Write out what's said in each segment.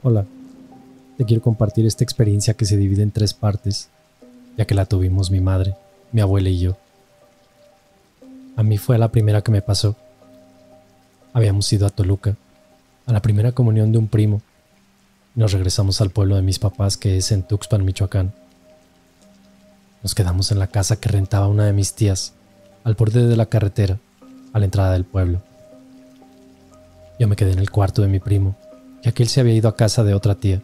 Hola, te quiero compartir esta experiencia que se divide en tres partes, ya que la tuvimos mi madre, mi abuela y yo. A mí fue la primera que me pasó. Habíamos ido a Toluca, a la primera comunión de un primo, y nos regresamos al pueblo de mis papás, que es en Tuxpan, Michoacán. Nos quedamos en la casa que rentaba una de mis tías, al borde de la carretera, a la entrada del pueblo. Yo me quedé en el cuarto de mi primo, ya que él se había ido a casa de otra tía.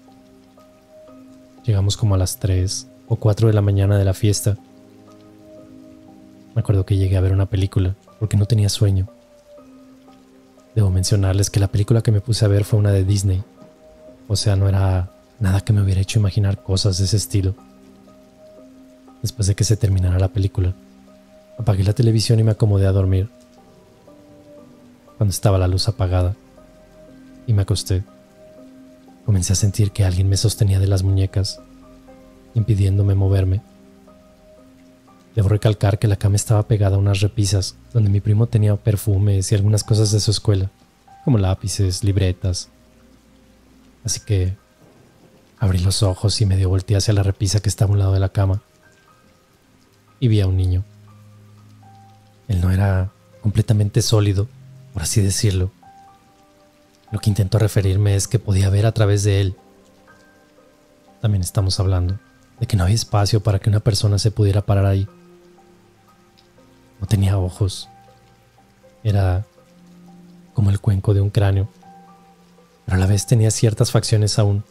Llegamos como a las 3 o 4 de la mañana de la fiesta. Me acuerdo que llegué a ver una película porque no tenía sueño. Debo mencionarles que la película que me puse a ver fue una de Disney. O sea, no era nada que me hubiera hecho imaginar cosas de ese estilo. Después de que se terminara la película, apagué la televisión y me acomodé a dormir. Cuando estaba la luz apagada y me acosté, comencé a sentir que alguien me sostenía de las muñecas, impidiéndome moverme. Debo recalcar que la cama estaba pegada a unas repisas donde mi primo tenía perfumes y algunas cosas de su escuela, como lápices, libretas. Así que abrí los ojos y medio volteé hacia la repisa que estaba a un lado de la cama y vi a un niño. Él no era completamente sólido, por así decirlo. Lo que intento referirme es que podía ver a través de él. También estamos hablando de que no había espacio para que una persona se pudiera parar ahí. No tenía ojos. Era como el cuenco de un cráneo, pero a la vez tenía ciertas facciones aún.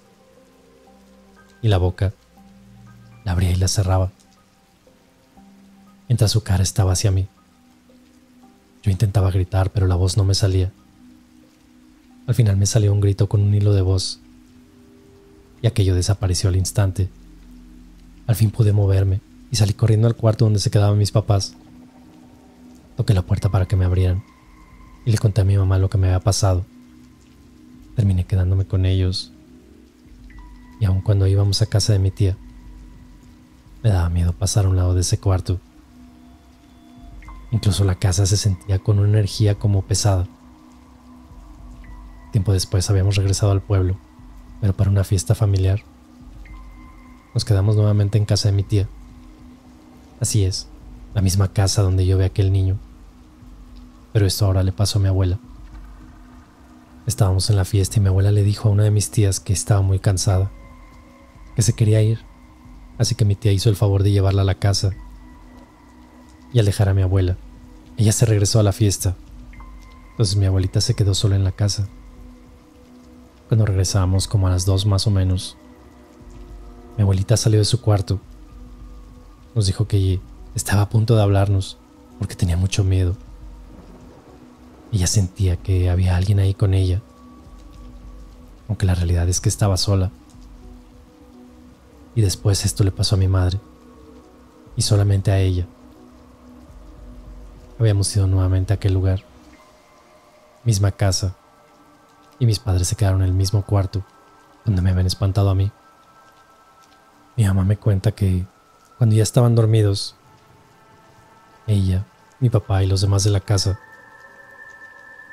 Y la boca la abría y la cerraba, mientras su cara estaba hacia mí. Yo intentaba gritar, pero la voz no me salía. Al final me salió un grito con un hilo de voz, y aquello desapareció al instante. Al fin pude moverme y salí corriendo al cuarto donde se quedaban mis papás. Toqué la puerta para que me abrieran y le conté a mi mamá lo que me había pasado. Terminé quedándome con ellos, y aun cuando íbamos a casa de mi tía, me daba miedo pasar a un lado de ese cuarto. Incluso la casa se sentía con una energía como pesada. Tiempo después habíamos regresado al pueblo, pero para una fiesta familiar. Nos quedamos nuevamente en casa de mi tía. Así es, la misma casa donde yo vi a aquel niño. Pero esto ahora le pasó a mi abuela. Estábamos en la fiesta y mi abuela le dijo a una de mis tías que estaba muy cansada, que se quería ir, así que mi tía hizo el favor de llevarla a la casa. Y al dejar a mi abuela, ella se regresó a la fiesta. Entonces mi abuelita se quedó sola en la casa. Cuando regresamos, como a las 2 más o menos, mi abuelita salió de su cuarto. Nos dijo que estaba a punto de hablarnos porque tenía mucho miedo. Ella sentía que había alguien ahí con ella, aunque la realidad es que estaba sola. Y después esto le pasó a mi madre, y solamente a ella. Habíamos ido nuevamente a aquel lugar, misma casa, y mis padres se quedaron en el mismo cuarto donde me habían espantado a mí. Mi mamá me cuenta que cuando ya estaban dormidos, ella, mi papá y los demás de la casa,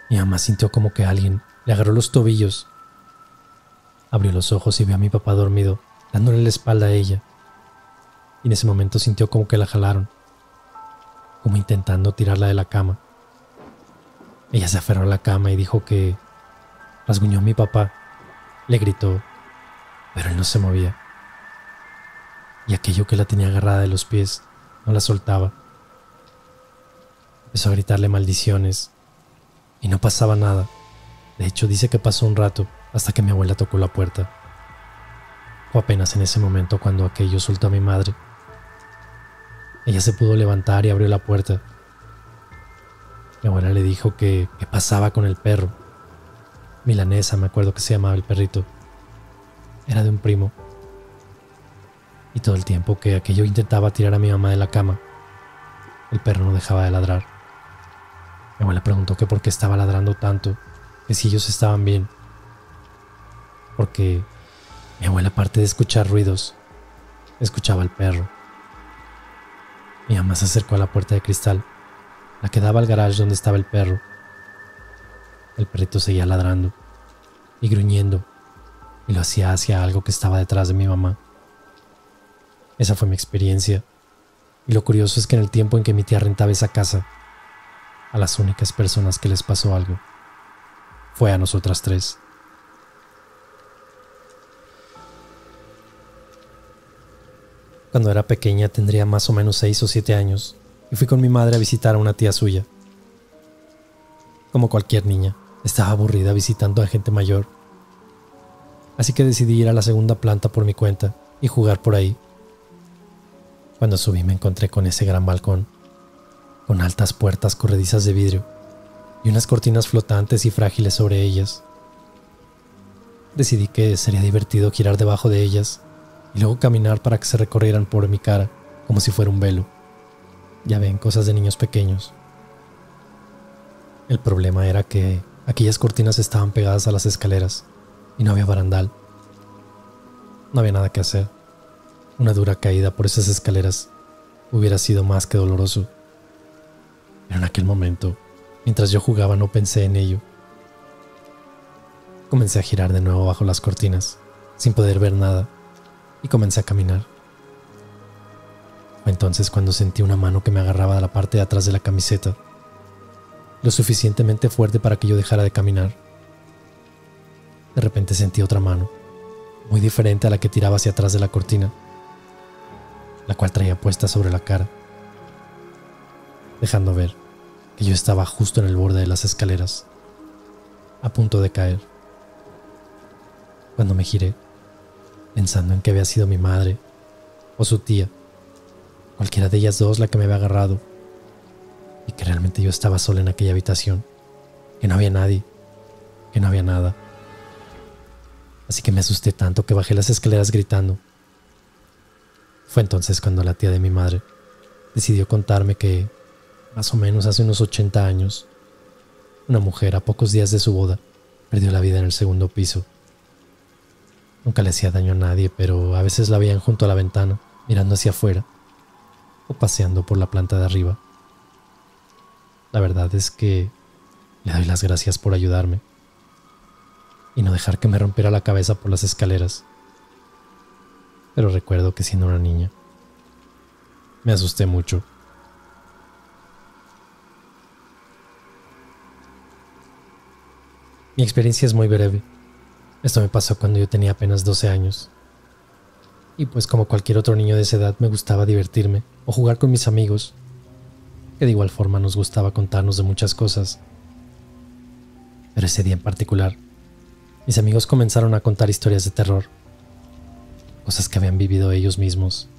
mi mamá sintió como que alguien le agarró los tobillos. Abrió los ojos y vio a mi papá dormido, dándole la espalda a ella. Y en ese momento sintió como que la jalaron, como intentando tirarla de la cama. Ella se aferró a la cama y dijo que rasguñó a mi papá. Le gritó, pero él no se movía. Y aquello que la tenía agarrada de los pies no la soltaba. Empezó a gritarle maldiciones y no pasaba nada. De hecho, dice que pasó un rato hasta que mi abuela tocó la puerta. Fue apenas en ese momento cuando aquello soltó a mi madre. Ella se pudo levantar y abrió la puerta. Mi abuela le dijo que qué pasaba con el perro. Milanesa, me acuerdo que se llamaba el perrito. Era de un primo. Y todo el tiempo que aquello intentaba tirar a mi mamá de la cama, el perro no dejaba de ladrar. Mi abuela preguntó que por qué estaba ladrando tanto, que si ellos estaban bien. Porque mi abuela, aparte de escuchar ruidos, escuchaba al perro. Mi mamá se acercó a la puerta de cristal, la que daba al garage donde estaba el perro. El perrito seguía ladrando y gruñendo, y lo hacía hacia algo que estaba detrás de mi mamá. Esa fue mi experiencia, y lo curioso es que en el tiempo en que mi tía rentaba esa casa, a las únicas personas que les pasó algo fue a nosotras tres. Cuando era pequeña tendría más o menos 6 o 7 años y fui con mi madre a visitar a una tía suya. Como cualquier niña, estaba aburrida visitando a gente mayor, así que decidí ir a la segunda planta por mi cuenta y jugar por ahí. Cuando subí me encontré con ese gran balcón, con altas puertas corredizas de vidrio y unas cortinas flotantes y frágiles sobre ellas. Decidí que sería divertido girar debajo de ellas y luego caminar para que se recorrieran por mi cara como si fuera un velo. Ya ven, cosas de niños pequeños. El problema era que aquellas cortinas estaban pegadas a las escaleras y no había barandal. No había nada que hacer. Una dura caída por esas escaleras hubiera sido más que doloroso. Pero en aquel momento, mientras yo jugaba, no pensé en ello. Comencé a girar de nuevo bajo las cortinas, sin poder ver nada, y comencé a caminar. Fue entonces cuando sentí una mano que me agarraba de la parte de atrás de la camiseta, lo suficientemente fuerte para que yo dejara de caminar. De repente sentí otra mano, muy diferente a la que tiraba hacia atrás de la cortina, la cual traía puesta sobre la cara, dejando ver que yo estaba justo en el borde de las escaleras, a punto de caer. Cuando me giré, pensando en que había sido mi madre o su tía, cualquiera de ellas dos la que me había agarrado, y que realmente yo estaba sola en aquella habitación, que no había nadie, que no había nada. Así que me asusté tanto que bajé las escaleras gritando. Fue entonces cuando la tía de mi madre decidió contarme que, más o menos hace unos 80 años, una mujer a pocos días de su boda perdió la vida en el segundo piso. Nunca le hacía daño a nadie, pero a veces la veían junto a la ventana, mirando hacia afuera, o paseando por la planta de arriba. La verdad es que le doy las gracias por ayudarme y no dejar que me rompiera la cabeza por las escaleras. Pero recuerdo que siendo una niña, me asusté mucho. Mi experiencia es muy breve. Esto me pasó cuando yo tenía apenas 12 años. Y pues como cualquier otro niño de esa edad me gustaba divertirme o jugar con mis amigos, que de igual forma nos gustaba contarnos de muchas cosas. Pero ese día en particular, mis amigos comenzaron a contar historias de terror, cosas que habían vivido ellos mismos,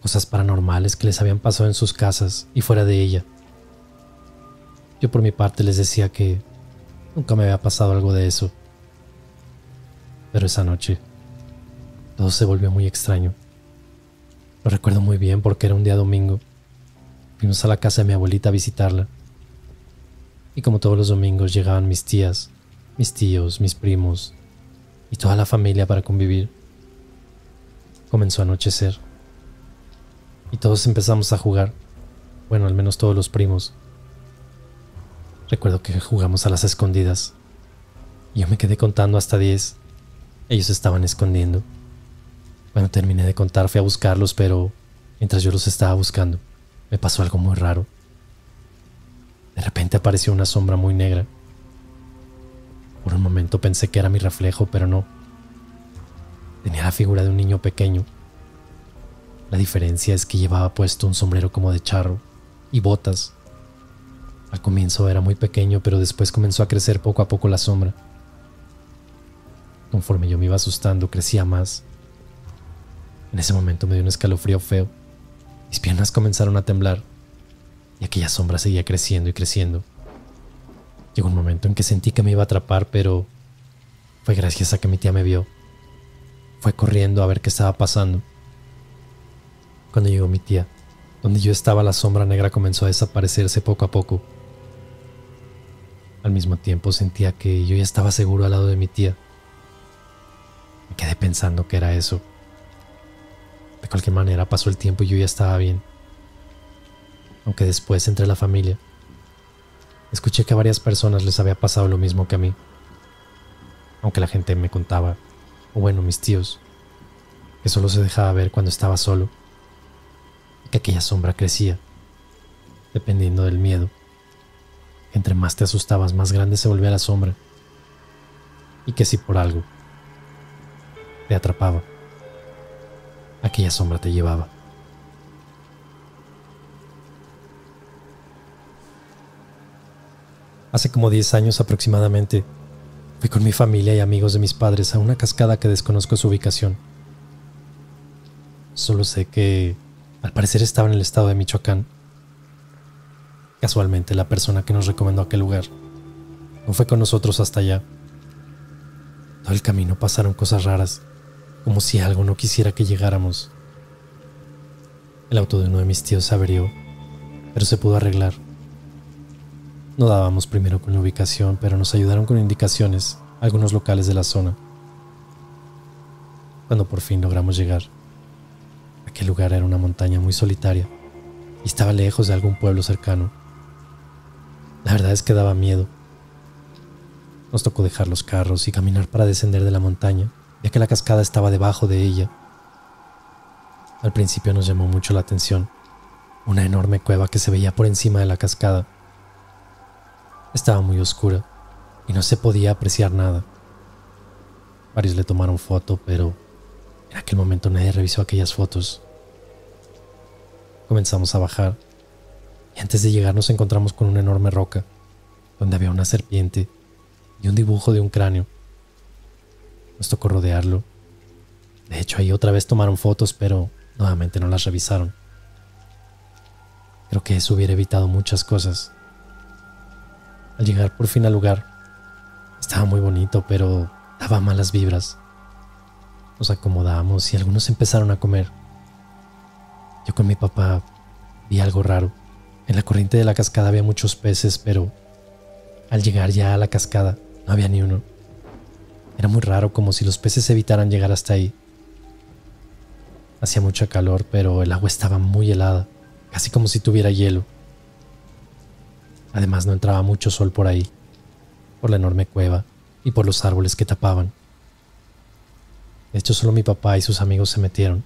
cosas paranormales que les habían pasado en sus casas y fuera de ella. Yo por mi parte les decía que nunca me había pasado algo de eso. Pero esa noche, todo se volvió muy extraño. Lo recuerdo muy bien porque era un día domingo. Fuimos a la casa de mi abuelita a visitarla. Y como todos los domingos llegaban mis tías, mis tíos, mis primos y toda la familia para convivir. Comenzó a anochecer y todos empezamos a jugar. Bueno, al menos todos los primos. Recuerdo que jugamos a las escondidas y yo me quedé contando hasta 10. Ellos estaban escondiendo. Cuando terminé de contar fui a buscarlos, pero mientras yo los estaba buscando, me pasó algo muy raro. De repente apareció una sombra muy negra. Por un momento pensé que era mi reflejo, pero no. Tenía la figura de un niño pequeño. La diferencia es que llevaba puesto un sombrero como de charro y botas. Al comienzo era muy pequeño, pero después comenzó a crecer poco a poco la sombra. Conforme yo me iba asustando, crecía más. En ese momento me dio un escalofrío feo. Mis piernas comenzaron a temblar y aquella sombra seguía creciendo y creciendo. Llegó un momento en que sentí que me iba a atrapar, pero fue gracias a que mi tía me vio. Fue corriendo a ver qué estaba pasando. Cuando llegó mi tía, donde yo estaba, la sombra negra comenzó a desaparecerse poco a poco. Al mismo tiempo sentía que yo ya estaba seguro al lado de mi tía. Me quedé pensando que era eso. De cualquier manera pasó el tiempo y yo ya estaba bien. Aunque después, entre la familia, escuché que a varias personas les había pasado lo mismo que a mí. Aunque la gente me contaba o bueno, mis tíos, que solo se dejaba ver cuando estaba solo, y que aquella sombra crecía, dependiendo del miedo. Entre más te asustabas, más grande se volvía la sombra, y que si por algo te atrapaba, aquella sombra te llevaba. Hace como 10 años aproximadamente, fui con mi familia y amigos de mis padres a una cascada que desconozco su ubicación. Solo sé que al parecer estaba en el estado de Michoacán. Casualmente la persona que nos recomendó aquel lugar no fue con nosotros hasta allá. Todo el camino pasaron cosas raras, como si algo no quisiera que llegáramos. El auto de uno de mis tíos se averió, pero se pudo arreglar. No dábamos primero con la ubicación, pero nos ayudaron con indicaciones algunos locales de la zona. Cuando por fin logramos llegar, aquel lugar era una montaña muy solitaria y estaba lejos de algún pueblo cercano. La verdad es que daba miedo. Nos tocó dejar los carros y caminar para descender de la montaña, ya que la cascada estaba debajo de ella. Al principio nos llamó mucho la atención una enorme cueva que se veía por encima de la cascada. Estaba muy oscura y no se podía apreciar nada. Varios le tomaron foto, pero en aquel momento nadie revisó aquellas fotos. Comenzamos a bajar y antes de llegar nos encontramos con una enorme roca donde había una serpiente y un dibujo de un cráneo. Nos tocó rodearlo. De hecho, ahí otra vez tomaron fotos, pero nuevamente no las revisaron. Creo que eso hubiera evitado muchas cosas. Al llegar por fin al lugar, estaba muy bonito, pero daba malas vibras. Nos acomodamos y algunos empezaron a comer. Yo con mi papá vi algo raro. En la corriente de la cascada había muchos peces, pero al llegar ya a la cascada no había ni uno. Era muy raro, como si los peces evitaran llegar hasta ahí. Hacía mucho calor, pero el agua estaba muy helada, casi como si tuviera hielo. Además no entraba mucho sol por ahí, por la enorme cueva y por los árboles que tapaban. De hecho, solo mi papá y sus amigos se metieron.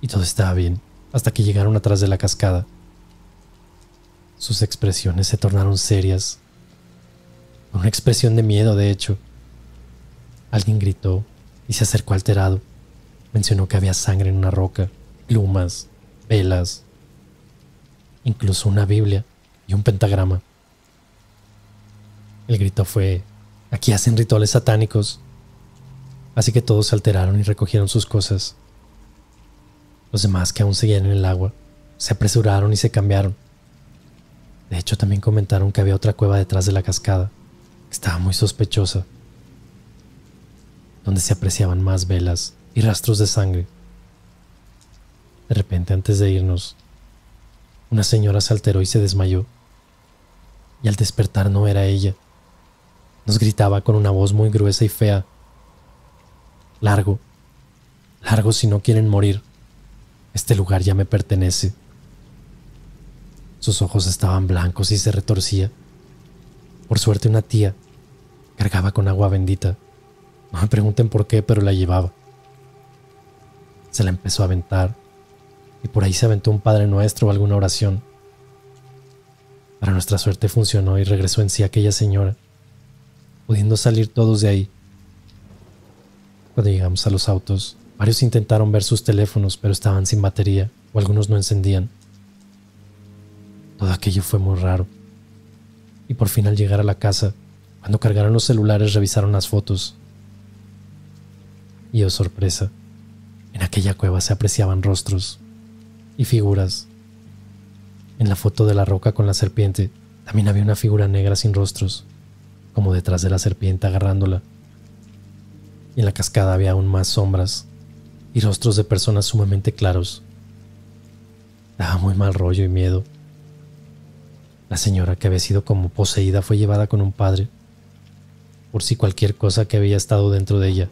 Y todo estaba bien, hasta que llegaron atrás de la cascada. Sus expresiones se tornaron serias. Una expresión de miedo, de hecho. Alguien gritó y se acercó alterado. Mencionó que había sangre en una roca, plumas, velas, incluso una Biblia y un pentagrama. El grito fue: "Aquí hacen rituales satánicos". Así que todos se alteraron y recogieron sus cosas. Los demás, que aún seguían en el agua, se apresuraron y se cambiaron. De hecho, también comentaron que había otra cueva detrás de la cascada, que estaba muy sospechosa, donde se apreciaban más velas y rastros de sangre. De repente, antes de irnos, una señora se alteró y se desmayó. Y al despertar no era ella. Nos gritaba con una voz muy gruesa y fea: "Largo, largo si no quieren morir. Este lugar ya me pertenece". Sus ojos estaban blancos y se retorcía. Por suerte una tía cargaba con agua bendita. No me pregunten por qué, pero la llevaba. Se la empezó a aventar y por ahí se aventó un Padre Nuestro o alguna oración. Para nuestra suerte funcionó y regresó en sí aquella señora, pudiendo salir todos de ahí. Cuando llegamos a los autos, varios intentaron ver sus teléfonos, pero estaban sin batería o algunos no encendían. Todo aquello fue muy raro. Y por fin, al llegar a la casa, cuando cargaron los celulares, revisaron las fotos. Y oh sorpresa, en aquella cueva se apreciaban rostros y figuras. En la foto de la roca con la serpiente también había una figura negra sin rostros, como detrás de la serpiente agarrándola. Y en la cascada había aún más sombras y rostros de personas sumamente claros. Daba muy mal rollo y miedo. La señora, que había sido como poseída, fue llevada con un padre, por si cualquier cosa que había estado dentro de ella,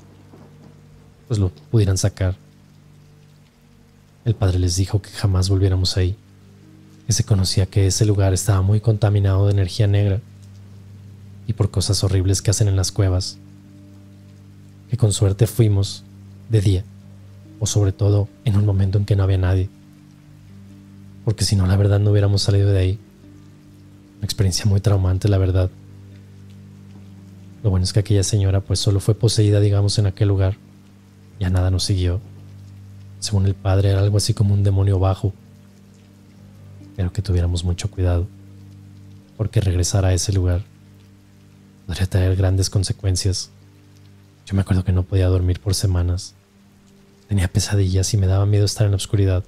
pues lo pudieran sacar. El padre les dijo que jamás volviéramos ahí, que se conocía que ese lugar estaba muy contaminado de energía negra y por cosas horribles que hacen en las cuevas. que con suerte fuimos de día, o sobre todo en un momento en que no había nadie, porque si no, la verdad no hubiéramos salido de ahí. Una experiencia muy traumante, la verdad. Lo bueno es que aquella señora pues solo fue poseída, digamos, en aquel lugar. Ya nada nos siguió. Según el padre era algo así como un demonio bajo. Pero que tuviéramos mucho cuidado, porque regresar a ese lugar podría traer grandes consecuencias. Yo me acuerdo que no podía dormir por semanas. Tenía pesadillas y me daba miedo estar en la oscuridad.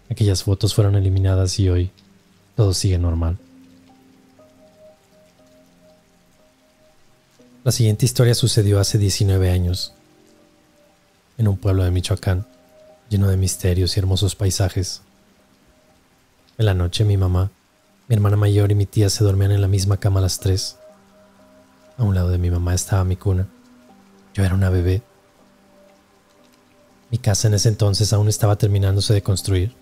Aquellas fotos fueron eliminadas y hoy todo sigue normal. La siguiente historia sucedió hace 19 años, en un pueblo de Michoacán, lleno de misterios y hermosos paisajes. En la noche mi mamá, mi hermana mayor y mi tía se dormían en la misma cama a las 3. A un lado de mi mamá estaba mi cuna. Yo era una bebé. Mi casa en ese entonces aún estaba terminándose de construir.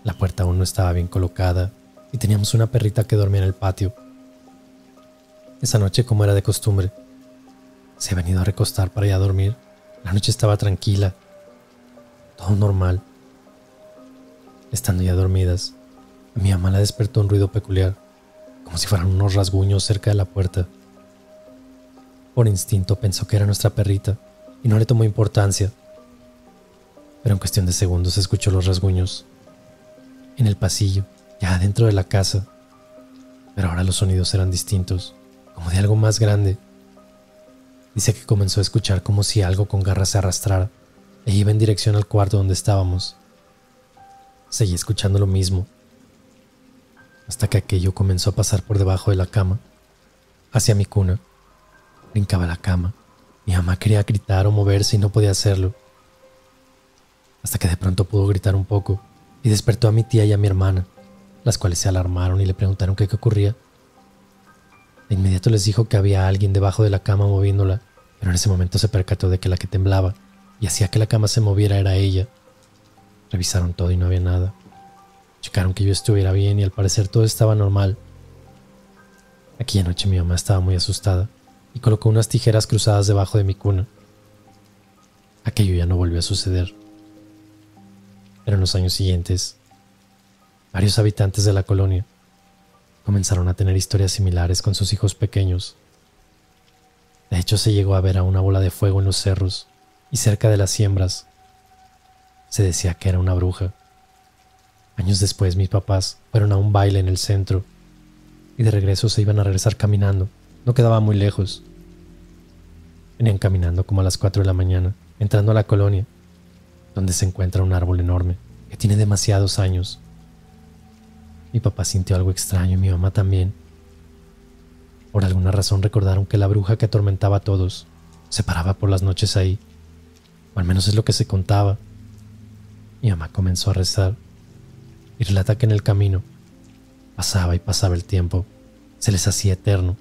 La puerta aún no estaba bien colocada y teníamos una perrita que dormía en el patio. Esa noche, como era de costumbre, se ha venido a recostar para ir a dormir. La noche estaba tranquila, todo normal. Estando ya dormidas, a mi mamá la despertó un ruido peculiar, como si fueran unos rasguños cerca de la puerta. Por instinto pensó que era nuestra perrita y no le tomó importancia, pero en cuestión de segundos escuchó los rasguños en el pasillo, ya dentro de la casa. Pero ahora los sonidos eran distintos, como de algo más grande. Dice que comenzó a escuchar como si algo con garras se arrastrara e iba en dirección al cuarto donde estábamos. Seguí escuchando lo mismo, hasta que aquello comenzó a pasar por debajo de la cama, hacia mi cuna. Brincaba la cama. Mi mamá quería gritar o moverse y no podía hacerlo, hasta que de pronto pudo gritar un poco y despertó a mi tía y a mi hermana, las cuales se alarmaron y le preguntaron qué ocurría. De inmediato les dijo que había alguien debajo de la cama moviéndola, pero en ese momento se percató de que la que temblaba y hacía que la cama se moviera era ella. Revisaron todo y no había nada. Checaron que yo estuviera bien y al parecer todo estaba normal. Aquella noche mi mamá estaba muy asustada y colocó unas tijeras cruzadas debajo de mi cuna. Aquello ya no volvió a suceder. Pero en los años siguientes, varios habitantes de la colonia comenzaron a tener historias similares con sus hijos pequeños. De hecho, se llegó a ver a una bola de fuego en los cerros y cerca de las siembras. Se decía que era una bruja. Años después, mis papás fueron a un baile en el centro y de regreso se iban a regresar caminando. No quedaba muy lejos. Venían caminando como a las 4 de la mañana, entrando a la colonia, donde se encuentra un árbol enorme que tiene demasiados años. Mi papá sintió algo extraño y mi mamá también. Por alguna razón recordaron que la bruja que atormentaba a todos se paraba por las noches ahí, o al menos es lo que se contaba. Mi mamá comenzó a rezar y relata que en el camino pasaba y pasaba el tiempo, se les hacía eterno.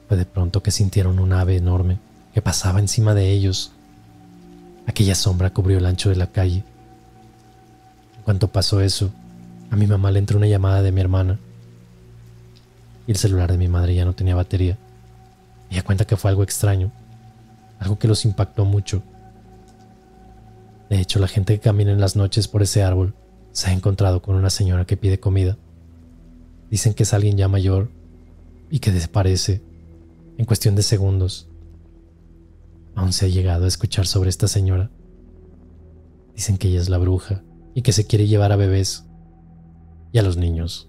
Fue de pronto que sintieron un ave enorme que pasaba encima de ellos. Aquella sombra cubrió el ancho de la calle. En cuanto pasó eso, a mi mamá le entró una llamada de mi hermana y el celular de mi madre ya no tenía batería. Ella cuenta que fue algo extraño, algo que los impactó mucho. De hecho, la gente que camina en las noches por ese árbol se ha encontrado con una señora que pide comida. Dicen que es alguien ya mayor y que desaparece en cuestión de segundos. Aún se ha llegado a escuchar sobre esta señora. Dicen que ella es la bruja y que se quiere llevar a bebés y a los niños.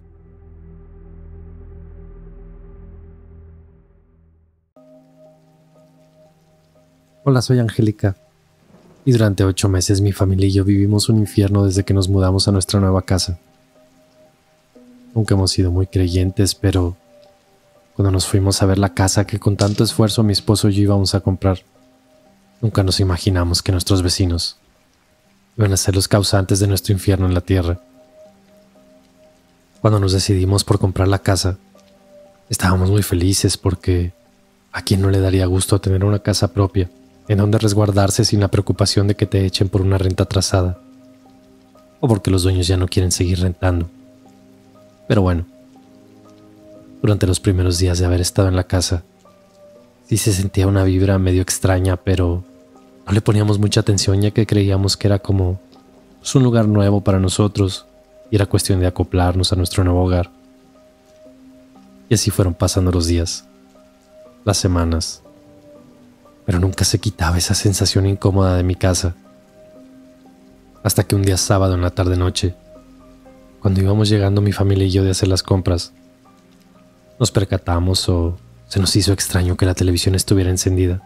Hola, soy Angélica y durante 8 meses mi familia y yo vivimos un infierno desde que nos mudamos a nuestra nueva casa. Nunca hemos sido muy creyentes, pero cuando nos fuimos a ver la casa que con tanto esfuerzo mi esposo y yo íbamos a comprar, nunca nos imaginamos que nuestros vecinos iban a ser los causantes de nuestro infierno en la tierra. Cuando nos decidimos por comprar la casa, estábamos muy felices porque ¿a quién no le daría gusto tener una casa propia en donde resguardarse sin la preocupación de que te echen por una renta atrasada o porque los dueños ya no quieren seguir rentando? Pero bueno, durante los primeros días de haber estado en la casa, Sí se sentía una vibra medio extraña, pero no le poníamos mucha atención ya que creíamos que era como un lugar nuevo para nosotros y era cuestión de acoplarnos a nuestro nuevo hogar. Y así fueron pasando los días, las semanas, pero nunca se quitaba esa sensación incómoda de mi casa. Hasta que un día sábado en la tarde-noche, cuando íbamos llegando mi familia y yo de hacer las compras, nos percatamos o se nos hizo extraño que la televisión estuviera encendida.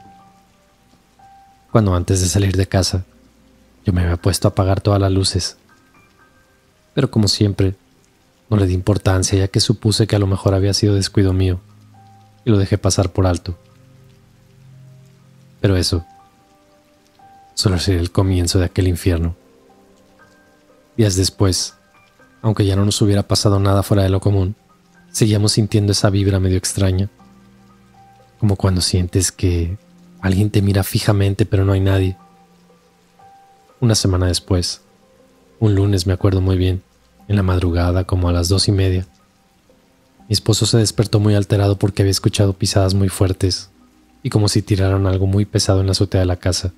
Cuando antes de salir de casa, yo me había puesto a apagar todas las luces. Pero como siempre, no le di importancia ya que supuse que a lo mejor había sido descuido mío y lo dejé pasar por alto. Pero eso solo sería el comienzo de aquel infierno. Días después, aunque ya no nos hubiera pasado nada fuera de lo común, seguíamos sintiendo esa vibra medio extraña, como cuando sientes que alguien te mira fijamente pero no hay nadie. Una semana después, un lunes me acuerdo muy bien, en la madrugada como a las 2:30, mi esposo se despertó muy alterado porque había escuchado pisadas muy fuertes y como si tiraran algo muy pesado en la azotea de la casa.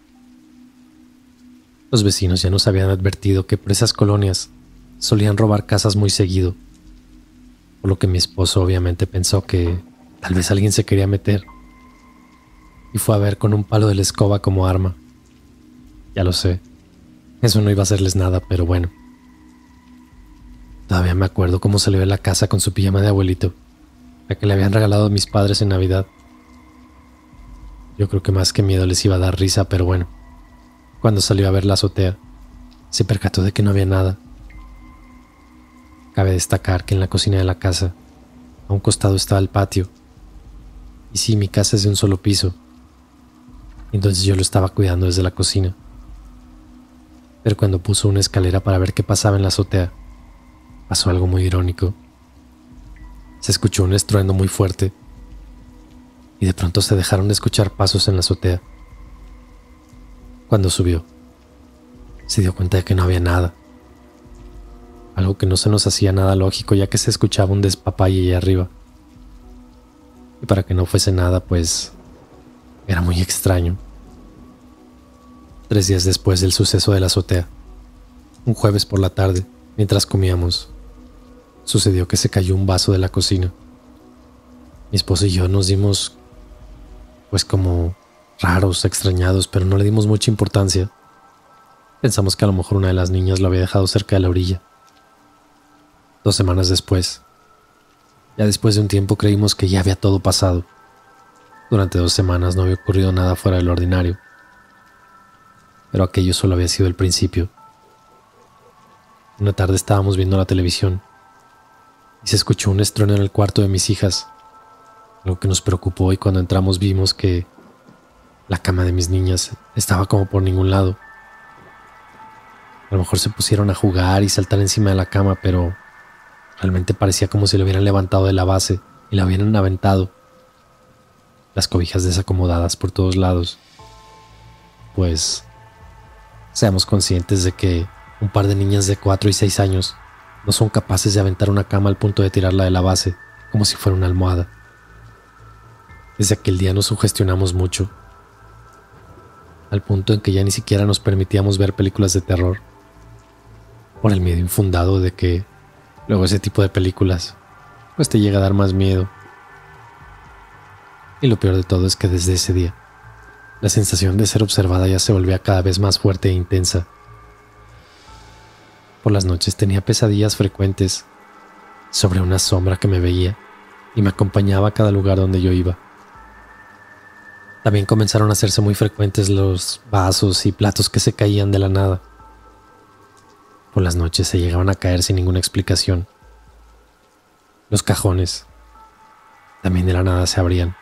Los vecinos ya nos habían advertido que por esas colonias solían robar casas muy seguido, por lo que mi esposo obviamente pensó que tal vez alguien se quería meter y fue a ver con un palo de la escoba como arma. Ya lo sé, eso no iba a hacerles nada, pero bueno. Todavía me acuerdo cómo salió de la casa con su pijama de abuelito, la que le habían regalado a mis padres en Navidad. Yo creo que más que miedo les iba a dar risa, pero bueno. Cuando salió a ver la azotea, se percató de que no había nada. Cabe destacar que en la cocina de la casa, a un costado estaba el patio. Y sí, mi casa es de un solo piso. Entonces yo lo estaba cuidando desde la cocina. Pero cuando puso una escalera para ver qué pasaba en la azotea, pasó algo muy irónico. Se escuchó un estruendo muy fuerte y de pronto se dejaron de escuchar pasos en la azotea. Cuando subió, se dio cuenta de que no había nada. Algo que no se nos hacía nada lógico ya que se escuchaba un despapalle allá arriba. Y para que no fuese nada, pues era muy extraño. 3 días después del suceso de la azotea, un jueves por la tarde, mientras comíamos, sucedió que se cayó un vaso de la cocina. Mi esposo y yo nos dimos, pues como raros, extrañados, pero no le dimos mucha importancia. Pensamos que a lo mejor una de las niñas lo había dejado cerca de la orilla. 2 semanas después, ya después de un tiempo creímos que ya había todo pasado. Durante 2 semanas no había ocurrido nada fuera de lo ordinario. Pero aquello solo había sido el principio. Una tarde estábamos viendo la televisión y se escuchó un estruendo en el cuarto de mis hijas, algo que nos preocupó y cuando entramos vimos que la cama de mis niñas estaba como por ningún lado. A lo mejor se pusieron a jugar y saltar encima de la cama, pero realmente parecía como si lo hubieran levantado de la base y la hubieran aventado. Las cobijas desacomodadas por todos lados. Pues seamos conscientes de que un par de niñas de 4 y 6 años no son capaces de aventar una cama al punto de tirarla de la base como si fuera una almohada. Desde aquel día nos sugestionamos mucho, al punto en que ya ni siquiera nos permitíamos ver películas de terror, por el miedo infundado de que luego ese tipo de películas pues te llega a dar más miedo. Y lo peor de todo es que desde ese día, la sensación de ser observada ya se volvía cada vez más fuerte e intensa. Por las noches tenía pesadillas frecuentes sobre una sombra que me veía y me acompañaba a cada lugar donde yo iba. También comenzaron a hacerse muy frecuentes los vasos y platos que se caían de la nada. Por las noches se llegaban a caer sin ninguna explicación. Los cajones también de la nada se abrían.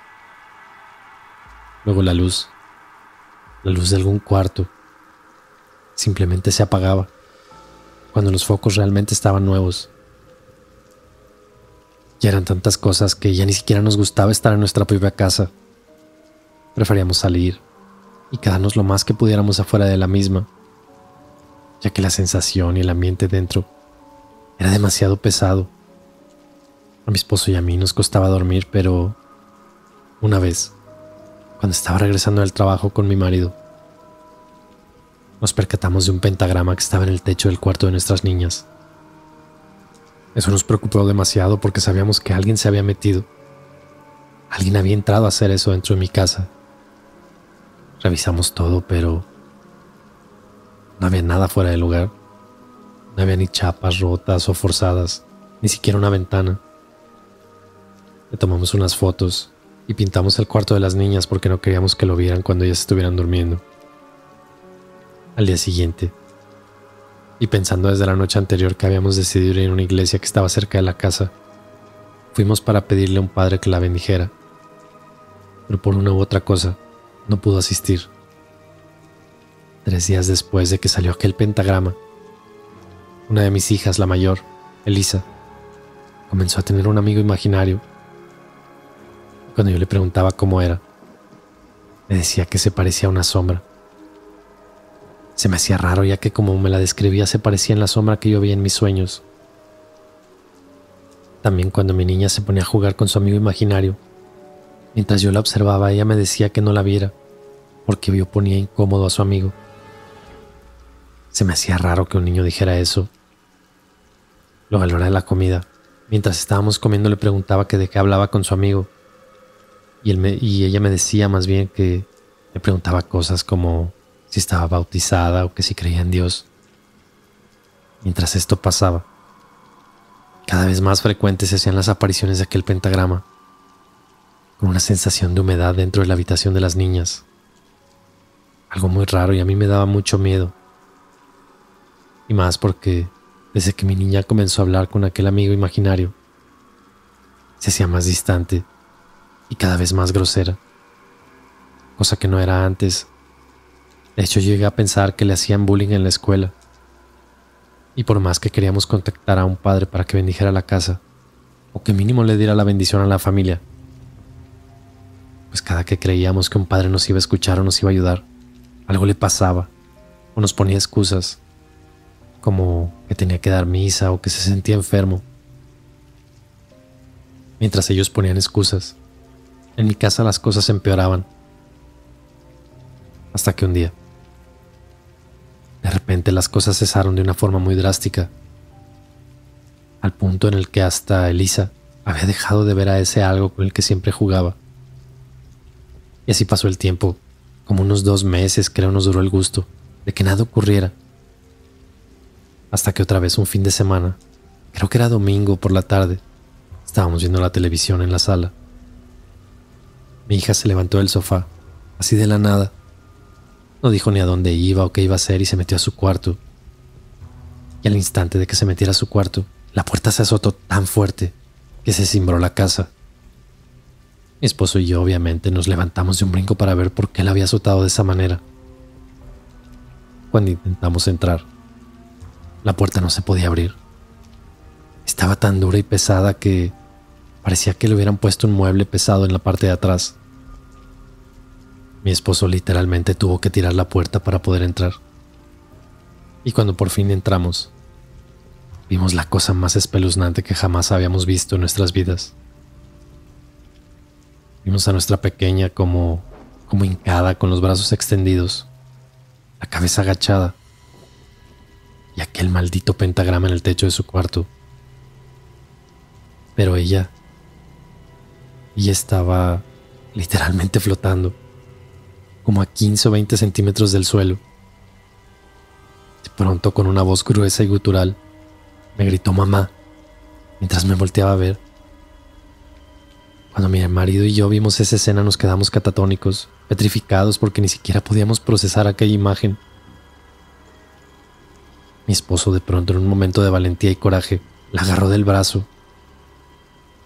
Luego la luz de algún cuarto, simplemente se apagaba cuando los focos realmente estaban nuevos. Ya eran tantas cosas que ya ni siquiera nos gustaba estar en nuestra propia casa. Preferíamos salir y quedarnos lo más que pudiéramos afuera de la misma, ya que la sensación y el ambiente dentro era demasiado pesado. A mi esposo y a mí nos costaba dormir, pero una vez Cuando estaba regresando del trabajo con mi marido, nos percatamos de un pentagrama que estaba en el techo del cuarto de nuestras niñas. Eso nos preocupó demasiado porque sabíamos que alguien se había metido. Alguien había entrado a hacer eso dentro de mi casa. Revisamos todo, pero no había nada fuera del lugar. No había ni chapas rotas o forzadas, ni siquiera una ventana. Le tomamos unas fotos y pintamos el cuarto de las niñas porque no queríamos que lo vieran cuando ellas estuvieran durmiendo. Al día siguiente, y pensando desde la noche anterior que habíamos decidido ir a una iglesia que estaba cerca de la casa, fuimos para pedirle a un padre que la bendijera, pero por una u otra cosa no pudo asistir. 3 días después de que salió aquel pentagrama, una de mis hijas, la mayor, Elisa, comenzó a tener un amigo imaginario. Cuando yo le preguntaba cómo era, me decía que se parecía a una sombra. Se me hacía raro ya que como me la describía se parecía en la sombra que yo veía en mis sueños. También cuando mi niña se ponía a jugar con su amigo imaginario, mientras yo la observaba ella me decía que no la viera porque yo ponía incómodo a su amigo. Se me hacía raro que un niño dijera eso. Luego a la hora de la comida, mientras estábamos comiendo le preguntaba que de qué hablaba con su amigo y ella me decía más bien que le preguntaba cosas como si estaba bautizada o que si creía en Dios. Mientras esto pasaba, cada vez más frecuentes se hacían las apariciones de aquel pentagrama, con una sensación de humedad dentro de la habitación de las niñas. Algo muy raro y a mí me daba mucho miedo. Y más porque desde que mi niña comenzó a hablar con aquel amigo imaginario, se hacía más distante y cada vez más grosera, cosa que no era antes. De hecho, llegué a pensar que le hacían bullying en la escuela. Y por más que queríamos contactar a un padre para que bendijera la casa, o que mínimo le diera la bendición a la familia, pues cada que creíamos que un padre nos iba a escuchar o nos iba a ayudar, algo le pasaba, o nos ponía excusas, como que tenía que dar misa o que se sentía enfermo. Mientras ellos ponían excusas, en mi casa las cosas empeoraban. Hasta que un día, de repente las cosas cesaron de una forma muy drástica, al punto en el que hasta Elisa había dejado de ver a ese algo con el que siempre jugaba. Y así pasó el tiempo, como unos 2 meses creo nos duró el gusto de que nada ocurriera. Hasta que otra vez un fin de semana, creo que era domingo por la tarde, estábamos viendo la televisión en la sala. Mi hija se levantó del sofá, así de la nada. No dijo ni a dónde iba o qué iba a hacer y se metió a su cuarto. Y al instante de que se metiera a su cuarto, la puerta se azotó tan fuerte que se cimbró la casa. Mi esposo y yo obviamente nos levantamos de un brinco para ver por qué la había azotado de esa manera. Cuando intentamos entrar, la puerta no se podía abrir. Estaba tan dura y pesada que parecía que le hubieran puesto un mueble pesado en la parte de atrás. Mi esposo literalmente tuvo que tirar la puerta para poder entrar. Y cuando por fin entramos, vimos la cosa más espeluznante que jamás habíamos visto en nuestras vidas. Vimos a nuestra pequeña como hincada con los brazos extendidos, la cabeza agachada y aquel maldito pentagrama en el techo de su cuarto. Pero ella estaba literalmente flotando, como a 15 o 20 centímetros del suelo. De pronto, con una voz gruesa y gutural, me gritó mamá, mientras me volteaba a ver. Cuando mi marido y yo vimos esa escena nos quedamos catatónicos, petrificados porque ni siquiera podíamos procesar aquella imagen. Mi esposo de pronto, en un momento de valentía y coraje, la agarró del brazo.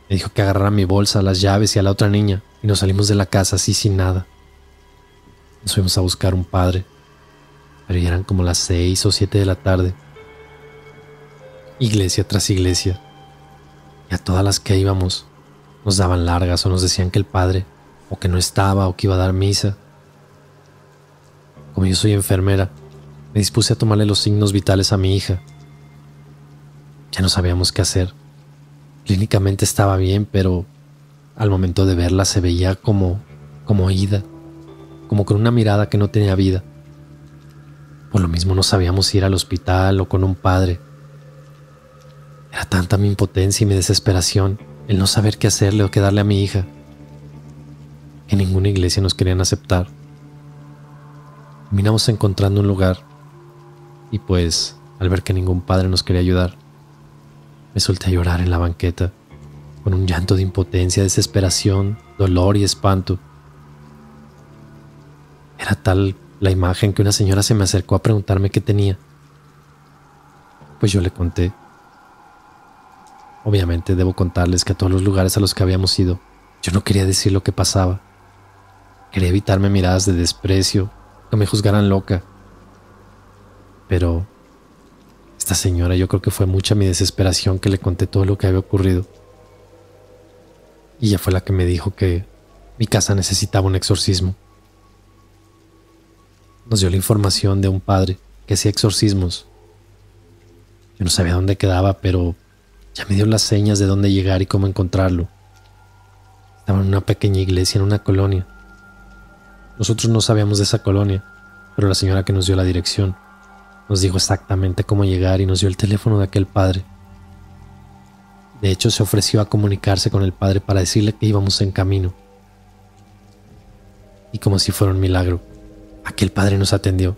Me dijo que agarrara mi bolsa, las llaves y a la otra niña, y nos salimos de la casa así sin nada. Nos fuimos a buscar un padre, pero ya eran como las 6 o 7 de la tarde. Iglesia tras iglesia, y a todas las que íbamos nos daban largas o nos decían que el padre o que no estaba o que iba a dar misa. Como yo soy enfermera, me dispuse a tomarle los signos vitales a mi hija. Ya no sabíamos qué hacer. Clínicamente estaba bien, pero al momento de verla se veía como ida, como con una mirada que no tenía vida. Por lo mismo no sabíamos si ir al hospital o con un padre. Era tanta mi impotencia y mi desesperación, el no saber qué hacerle o qué darle a mi hija, que en ninguna iglesia nos querían aceptar. Terminamos encontrando un lugar y pues, al ver que ningún padre nos quería ayudar, me solté a llorar en la banqueta, con un llanto de impotencia, desesperación, dolor y espanto. Era tal la imagen que una señora se me acercó a preguntarme qué tenía. Pues yo le conté. Obviamente debo contarles que a todos los lugares a los que habíamos ido, yo no quería decir lo que pasaba. Quería evitarme miradas de desprecio, que me juzgaran loca. Pero esta señora, yo creo que fue mucha mi desesperación que le conté todo lo que había ocurrido. Y ella fue la que me dijo que mi casa necesitaba un exorcismo. Nos dio la información de un padre que hacía exorcismos. Yo no sabía dónde quedaba, pero ya me dio las señas de dónde llegar y cómo encontrarlo. Estaba en una pequeña iglesia en una colonia. Nosotros no sabíamos de esa colonia, pero la señora que nos dio la dirección nos dijo exactamente cómo llegar y nos dio el teléfono de aquel padre. De hecho, se ofreció a comunicarse con el padre para decirle que íbamos en camino. Y como si fuera un milagro, aquel padre nos atendió.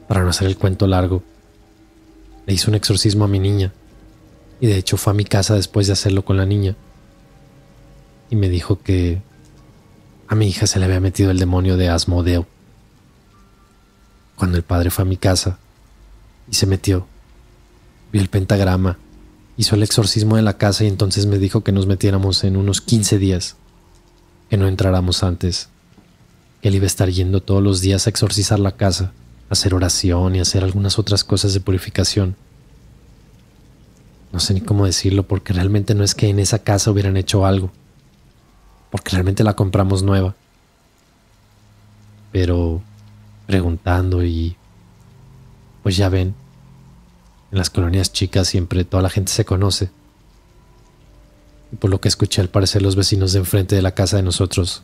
Para no hacer el cuento largo, le hizo un exorcismo a mi niña, y de hecho fue a mi casa después de hacerlo con la niña, y me dijo que a mi hija se le había metido el demonio de Asmodeo. Cuando el padre fue a mi casa y se metió, vio el pentagrama, hizo el exorcismo de la casa y entonces me dijo que nos metiéramos en unos 15 días, que no entráramos antes, que él iba a estar yendo todos los días a exorcizar la casa, a hacer oración y hacer algunas otras cosas de purificación. No sé ni cómo decirlo porque realmente no es que en esa casa hubieran hecho algo, porque realmente la compramos nueva. Pero preguntando y pues ya ven, en las colonias chicas siempre toda la gente se conoce. Y por lo que escuché, al parecer los vecinos de enfrente de la casa de nosotros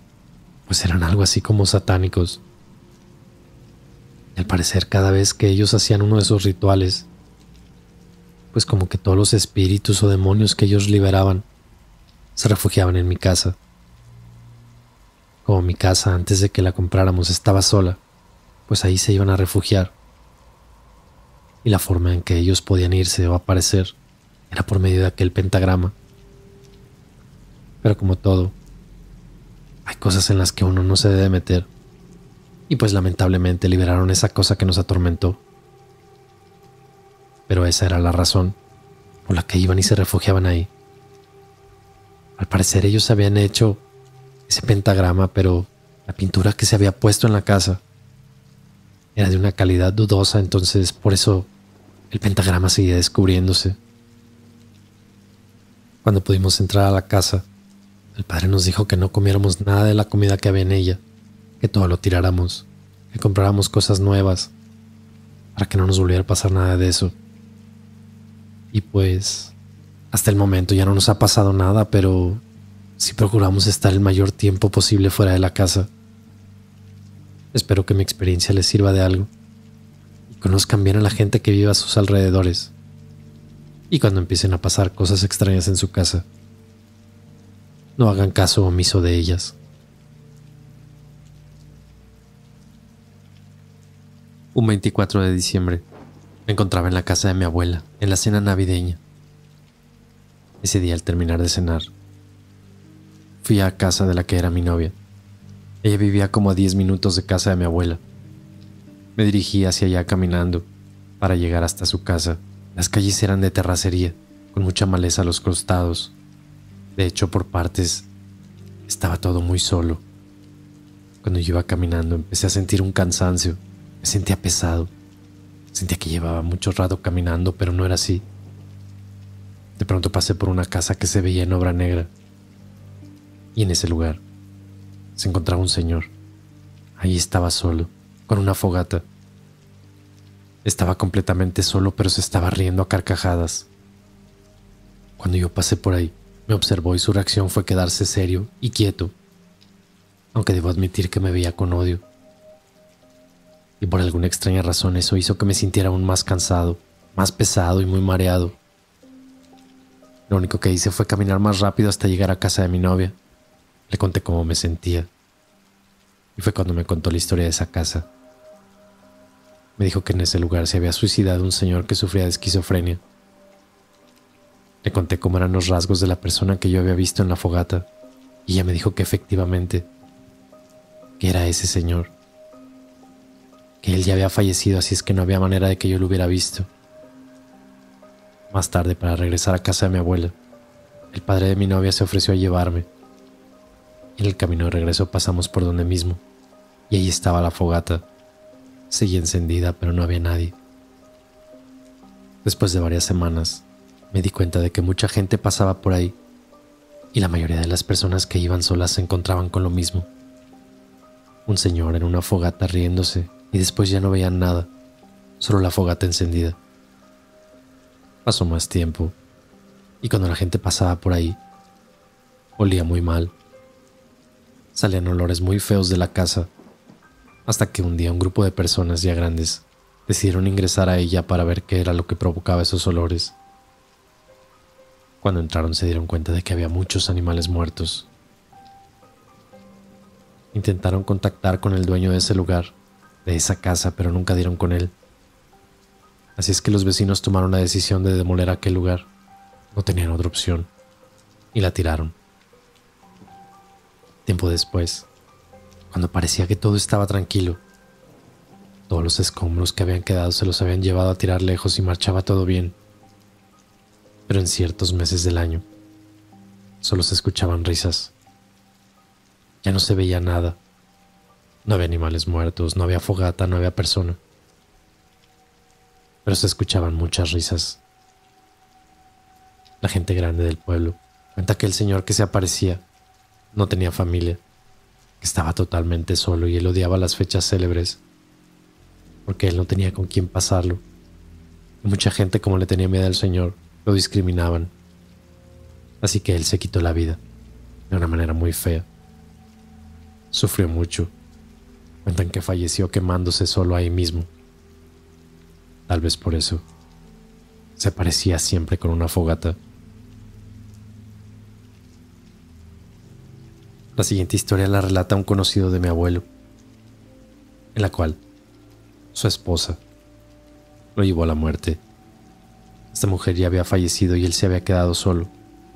pues eran algo así como satánicos. Y al parecer cada vez que ellos hacían uno de esos rituales, pues como que todos los espíritus o demonios que ellos liberaban se refugiaban en mi casa. Como mi casa antes de que la compráramos estaba sola, pues ahí se iban a refugiar. Y la forma en que ellos podían irse o aparecer era por medio de aquel pentagrama. Pero como todo, hay cosas en las que uno no se debe meter. Y pues lamentablemente liberaron esa cosa que nos atormentó. Pero esa era la razón por la que iban y se refugiaban ahí. Al parecer ellos habían hecho ese pentagrama, pero la pintura que se había puesto en la casa era de una calidad dudosa, entonces por eso el pentagrama seguía descubriéndose. Cuando pudimos entrar a la casa, el padre nos dijo que no comiéramos nada de la comida que había en ella, que todo lo tiráramos, que compráramos cosas nuevas, para que no nos volviera a pasar nada de eso. Y pues, hasta el momento ya no nos ha pasado nada, pero sí procuramos estar el mayor tiempo posible fuera de la casa. Espero que mi experiencia les sirva de algo y conozcan bien a la gente que vive a sus alrededores. Y cuando empiecen a pasar cosas extrañas en su casa, no hagan caso omiso de ellas. Un 24 de diciembre, me encontraba en la casa de mi abuela, en la cena navideña. Ese día, al terminar de cenar, fui a casa de la que era mi novia. Ella vivía como a 10 minutos de casa de mi abuela. Me dirigí hacia allá caminando para llegar hasta su casa. Las calles eran de terracería, con mucha maleza a los costados. De hecho, por partes, estaba todo muy solo. Cuando yo iba caminando, empecé a sentir un cansancio. Me sentía pesado. Sentía que llevaba mucho rato caminando, pero no era así. De pronto pasé por una casa que se veía en obra negra. Y en ese lugar se encontraba un señor. Allí estaba solo, con una fogata. Estaba completamente solo, pero se estaba riendo a carcajadas. Cuando yo pasé por ahí, me observó y su reacción fue quedarse serio y quieto. aunque debo admitir que me veía con odio. Y por alguna extraña razón eso hizo que me sintiera aún más cansado, más pesado y muy mareado. Lo único que hice fue caminar más rápido hasta llegar a casa de mi novia. Le conté cómo me sentía. Y fue cuando me contó la historia de esa casa. Me dijo que en ese lugar se había suicidado un señor que sufría de esquizofrenia. Le conté cómo eran los rasgos de la persona que yo había visto en la fogata, y ella me dijo que efectivamente, que era ese señor. Que él ya había fallecido, así es que no había manera de que yo lo hubiera visto. Más tarde, para regresar a casa de mi abuela, el padre de mi novia se ofreció a llevarme. Y en el camino de regreso pasamos por donde mismo, y ahí estaba la fogata. Seguía encendida, pero no había nadie. Después de varias semanas, me di cuenta de que mucha gente pasaba por ahí, y la mayoría de las personas que iban solas se encontraban con lo mismo. Un señor en una fogata riéndose, y después ya no veían nada, solo la fogata encendida. Pasó más tiempo, y cuando la gente pasaba por ahí, olía muy mal. Salían olores muy feos de la casa, hasta que un día un grupo de personas ya grandes decidieron ingresar a ella para ver qué era lo que provocaba esos olores. Cuando entraron se dieron cuenta de que había muchos animales muertos. Intentaron contactar con el dueño de ese lugar, de esa casa, pero nunca dieron con él. Así es que los vecinos tomaron la decisión de demoler aquel lugar. No tenían otra opción, y la tiraron. Tiempo después, cuando parecía que todo estaba tranquilo, todos los escombros que habían quedado se los habían llevado a tirar lejos y marchaba todo bien. Pero en ciertos meses del año, solo se escuchaban risas. Ya no se veía nada. No había animales muertos, no había fogata, no había persona. Pero se escuchaban muchas risas. La gente grande del pueblo cuenta que el señor que se aparecía no tenía familia, que estaba totalmente solo y él odiaba las fechas célebres, porque él no tenía con quién pasarlo. Y mucha gente, como le tenía miedo al señor, lo discriminaban. Así que él se quitó la vida, de una manera muy fea. Sufrió mucho. Cuentan que falleció quemándose solo ahí mismo. Tal vez por eso se aparecía siempre con una fogata. La siguiente historia la relata un conocido de mi abuelo, en la cual su esposa lo llevó a la muerte. Esta mujer ya había fallecido y él se había quedado solo.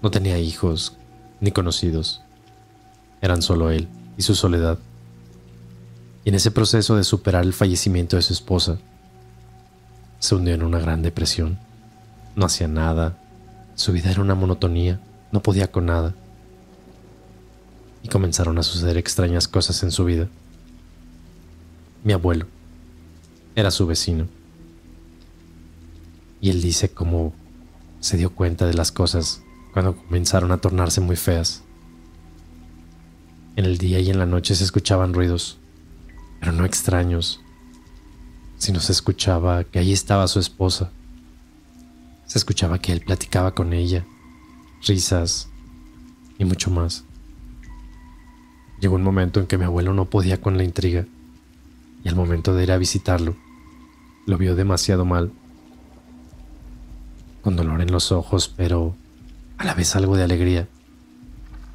No tenía hijos ni conocidos. Eran solo él y su soledad. Y en ese proceso de superar el fallecimiento de su esposa, se hundió en una gran depresión. No hacía nada. Su vida era una monotonía. No podía con nada. Y comenzaron a suceder extrañas cosas en su vida. Mi abuelo era su vecino. Y él dice cómo se dio cuenta de las cosas cuando comenzaron a tornarse muy feas. En el día y en la noche se escuchaban ruidos, pero no extraños, sino se escuchaba que ahí estaba su esposa. Se escuchaba que él platicaba con ella, risas y mucho más. Llegó un momento en que mi abuelo no podía con la intriga, y al momento de ir a visitarlo, lo vio demasiado mal, con dolor en los ojos, pero a la vez algo de alegría.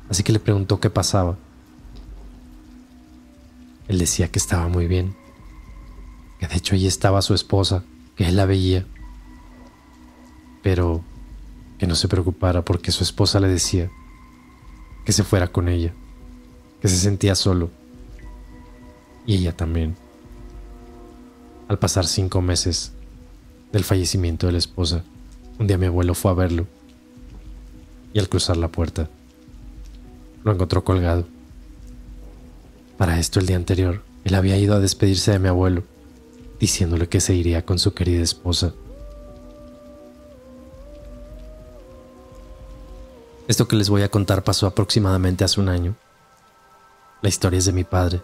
Así que le preguntó qué pasaba. Él decía que estaba muy bien, que de hecho allí estaba su esposa, que él la veía, pero que no se preocupara porque su esposa le decía que se fuera con ella, que se sentía solo, y ella también. Al pasar 5 meses del fallecimiento de la esposa, un día mi abuelo fue a verlo, y al cruzar la puerta, lo encontró colgado. Para esto, el día anterior, él había ido a despedirse de mi abuelo, diciéndole que se iría con su querida esposa. Esto que les voy a contar pasó aproximadamente hace un año. La historia es de mi padre.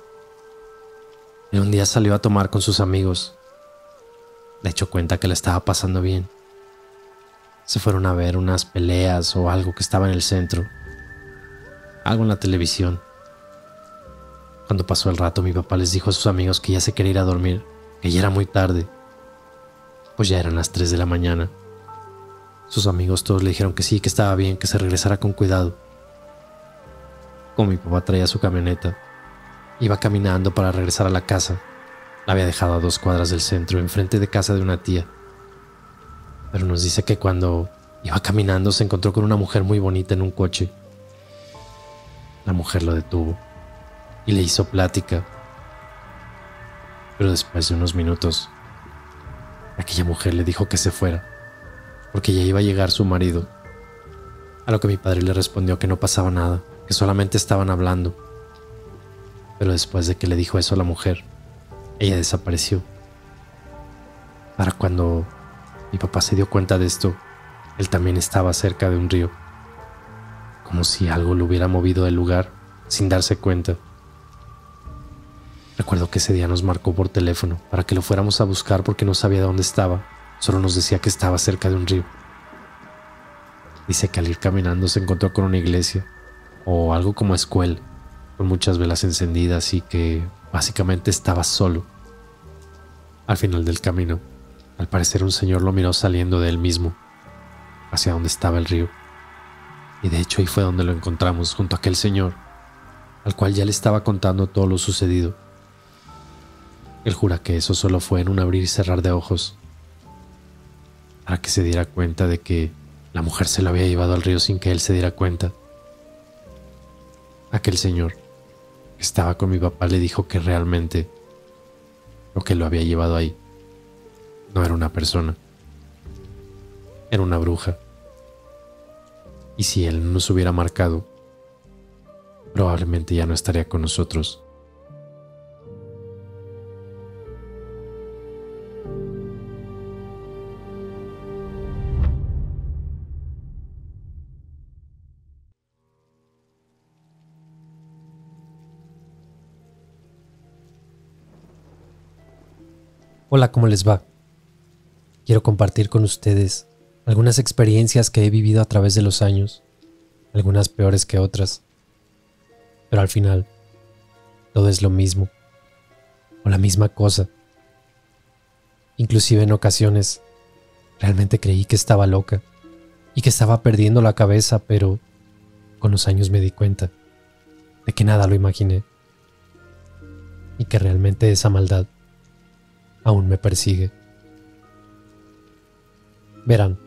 Él un día salió a tomar con sus amigos. Le echó cuenta que le estaba pasando bien. Se fueron a ver unas peleas o algo que estaba en el centro. Algo en la televisión. Cuando pasó el rato, mi papá les dijo a sus amigos que ya se quería ir a dormir, que ya era muy tarde, pues ya eran las 3 de la mañana. Sus amigos todos le dijeron que sí, que estaba bien, que se regresara con cuidado. Como mi papá traía su camioneta, iba caminando para regresar a la casa. La había dejado a 2 cuadras del centro, enfrente de casa de una tía. Pero nos dice que cuando iba caminando se encontró con una mujer muy bonita en un coche. La mujer lo detuvo y le hizo plática. Pero después de unos minutos, aquella mujer le dijo que se fuera, porque ya iba a llegar su marido. A lo que mi padre le respondió que no pasaba nada, que solamente estaban hablando. Pero después de que le dijo eso a la mujer, ella desapareció. Para cuando mi papá se dio cuenta de esto, él también estaba cerca de un río, como si algo lo hubiera movido del lugar sin darse cuenta. Recuerdo que ese día nos marcó por teléfono para que lo fuéramos a buscar porque no sabía dónde estaba, solo nos decía que estaba cerca de un río. Dice que al ir caminando se encontró con una iglesia, o algo como escuela, con muchas velas encendidas y que básicamente estaba solo. Al final del camino, al parecer un señor lo miró saliendo de él mismo, hacia donde estaba el río. Y de hecho ahí fue donde lo encontramos, junto a aquel señor, al cual ya le estaba contando todo lo sucedido. Él jura que eso solo fue en un abrir y cerrar de ojos, para que se diera cuenta de que la mujer se lo había llevado al río sin que él se diera cuenta. Aquel señor que estaba con mi papá le dijo que realmente lo que lo había llevado ahí no era una persona, era una bruja. Y si él no nos hubiera marcado, probablemente ya no estaría con nosotros. Hola, ¿cómo les va? Quiero compartir con ustedes algunas experiencias que he vivido a través de los años, algunas peores que otras, pero al final todo es lo mismo, o la misma cosa. Inclusive en ocasiones realmente creí que estaba loca y que estaba perdiendo la cabeza, pero con los años me di cuenta de que nada lo imaginé y que realmente esa maldad aún me persigue. Verán,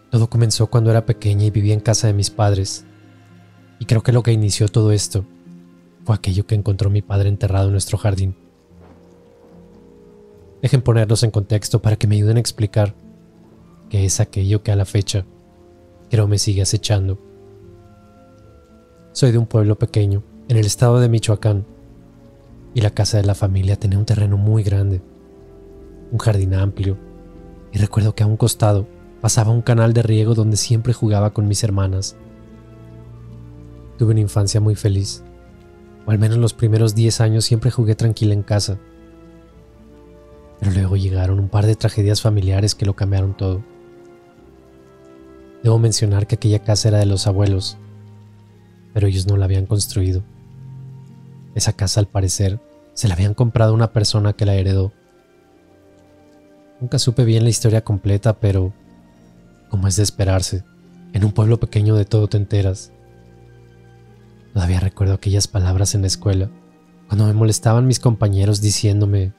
todo comenzó cuando era pequeña y vivía en casa de mis padres, y creo que lo que inició todo esto fue aquello que encontró mi padre enterrado en nuestro jardín. Dejen ponerlos en contexto para que me ayuden a explicar qué es aquello que a la fecha creo me sigue acechando. Soy de un pueblo pequeño, en el estado de Michoacán, y la casa de la familia tenía un terreno muy grande, un jardín amplio, y recuerdo que a un costado pasaba un canal de riego donde siempre jugaba con mis hermanas. Tuve una infancia muy feliz, o al menos los primeros 10 años siempre jugué tranquila en casa. Pero luego llegaron un par de tragedias familiares que lo cambiaron todo. Debo mencionar que aquella casa era de los abuelos, pero ellos no la habían construido. Esa casa, al parecer, se la habían comprado a una persona que la heredó. Nunca supe bien la historia completa, pero, como es de esperarse, en un pueblo pequeño de todo te enteras. Todavía recuerdo aquellas palabras en la escuela, cuando me molestaban mis compañeros diciéndome: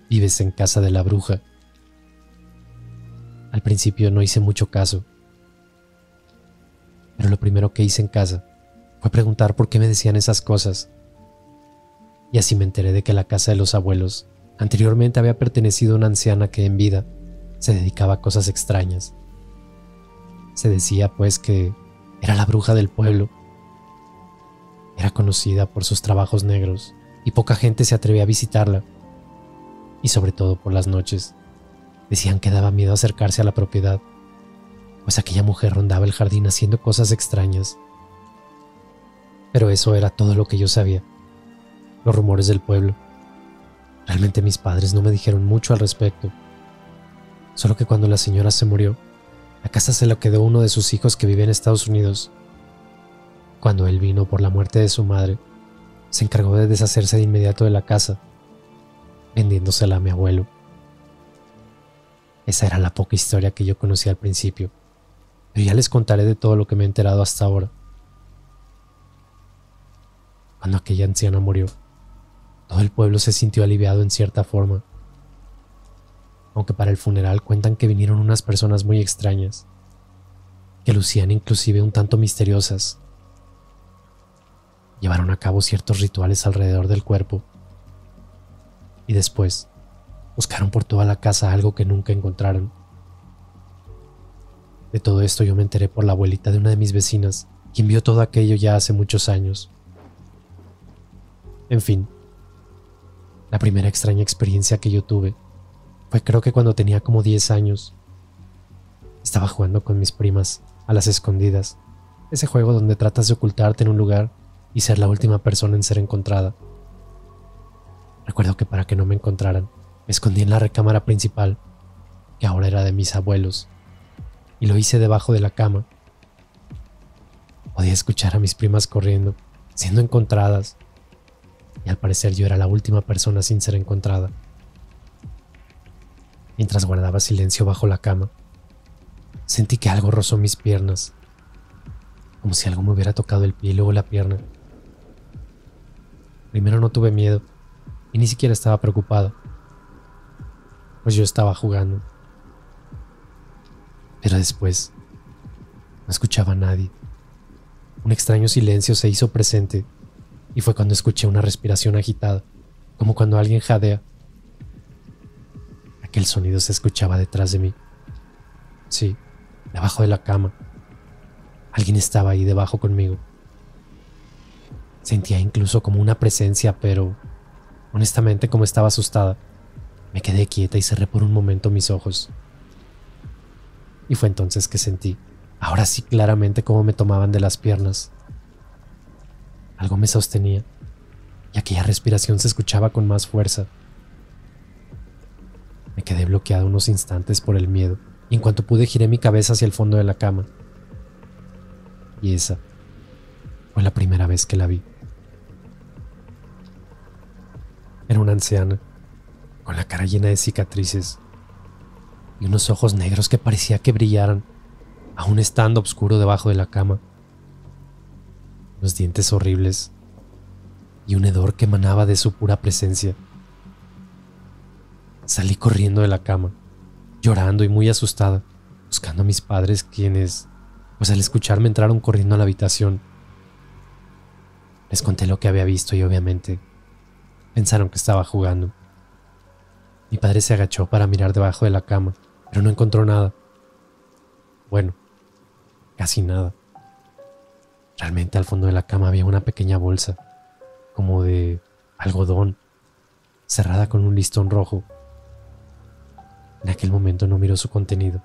vives en casa de la bruja. Al principio no hice mucho caso, pero lo primero que hice en casa fue preguntar por qué me decían esas cosas. Y así me enteré de que la casa de los abuelos anteriormente había pertenecido a una anciana que en vida se dedicaba a cosas extrañas. Se decía pues que era la bruja del pueblo. Era conocida por sus trabajos negros y poca gente se atrevía a visitarla. Y sobre todo por las noches. Decían que daba miedo acercarse a la propiedad, pues aquella mujer rondaba el jardín haciendo cosas extrañas. Pero eso era todo lo que yo sabía. Los rumores del pueblo. Realmente mis padres no me dijeron mucho al respecto. Solo que cuando la señora se murió, la casa se la quedó uno de sus hijos que vive en Estados Unidos. Cuando él vino por la muerte de su madre, se encargó de deshacerse de inmediato de la casa, vendiéndosela a mi abuelo. Esa era la poca historia que yo conocía al principio, pero ya les contaré de todo lo que me he enterado hasta ahora. Cuando aquella anciana murió, todo el pueblo se sintió aliviado en cierta forma, aunque para el funeral cuentan que vinieron unas personas muy extrañas, que lucían inclusive un tanto misteriosas. Llevaron a cabo ciertos rituales alrededor del cuerpo y después buscaron por toda la casa algo que nunca encontraron. De todo esto yo me enteré por la abuelita de una de mis vecinas, quien vio todo aquello ya hace muchos años. En fin, la primera extraña experiencia que yo tuve fue creo que cuando tenía como 10 años. Estaba jugando con mis primas a las escondidas, ese juego donde tratas de ocultarte en un lugar y ser la última persona en ser encontrada. Recuerdo que para que no me encontraran, me escondí en la recámara principal, que ahora era de mis abuelos, y lo hice debajo de la cama. Podía escuchar a mis primas corriendo, siendo encontradas, y al parecer yo era la última persona sin ser encontrada. Mientras guardaba silencio bajo la cama, sentí que algo rozó mis piernas, como si algo me hubiera tocado el pie y luego la pierna. Primero no tuve miedo y ni siquiera estaba preocupado, pues yo estaba jugando. Pero después no escuchaba a nadie. Un extraño silencio se hizo presente y fue cuando escuché una respiración agitada, como cuando alguien jadea. Aquel sonido se escuchaba detrás de mí. Sí, debajo de la cama. Alguien estaba ahí debajo conmigo. Sentía incluso como una presencia, pero honestamente, como estaba asustada, me quedé quieta y cerré por un momento mis ojos. Y fue entonces que sentí, ahora sí claramente, cómo me tomaban de las piernas. Algo me sostenía y aquella respiración se escuchaba con más fuerza. Me quedé bloqueado unos instantes por el miedo y en cuanto pude giré mi cabeza hacia el fondo de la cama. Y esa fue la primera vez que la vi. Era una anciana, con la cara llena de cicatrices y unos ojos negros que parecía que brillaran, aún estando oscuro debajo de la cama. Unos dientes horribles y un hedor que emanaba de su pura presencia. Salí corriendo de la cama, llorando y muy asustada, buscando a mis padres, quienes, pues al escucharme, entraron corriendo a la habitación. Les conté lo que había visto y obviamente pensaron que estaba jugando. Mi padre se agachó para mirar debajo de la cama, pero no encontró nada. Bueno, casi nada. Realmente al fondo de la cama había una pequeña bolsa, como de algodón, cerrada con un listón rojo. En aquel momento no miró su contenido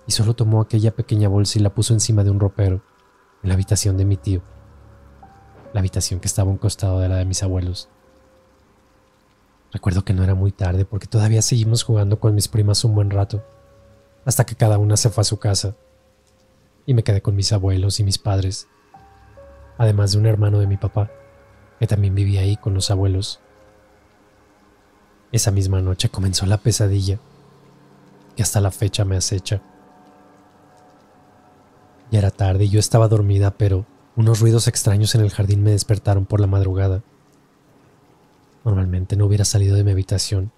y solo tomó aquella pequeña bolsa y la puso encima de un ropero en la habitación de mi tío, la habitación que estaba a un costado de la de mis abuelos. Recuerdo que no era muy tarde porque todavía seguimos jugando con mis primas un buen rato, hasta que cada una se fue a su casa y me quedé con mis abuelos y mis padres, además de un hermano de mi papá, que también vivía ahí con los abuelos. Esa misma noche comenzó la pesadilla que hasta la fecha me acecha. Ya era tarde y yo estaba dormida, pero unos ruidos extraños en el jardín me despertaron por la madrugada. Normalmente no hubiera salido de mi habitación,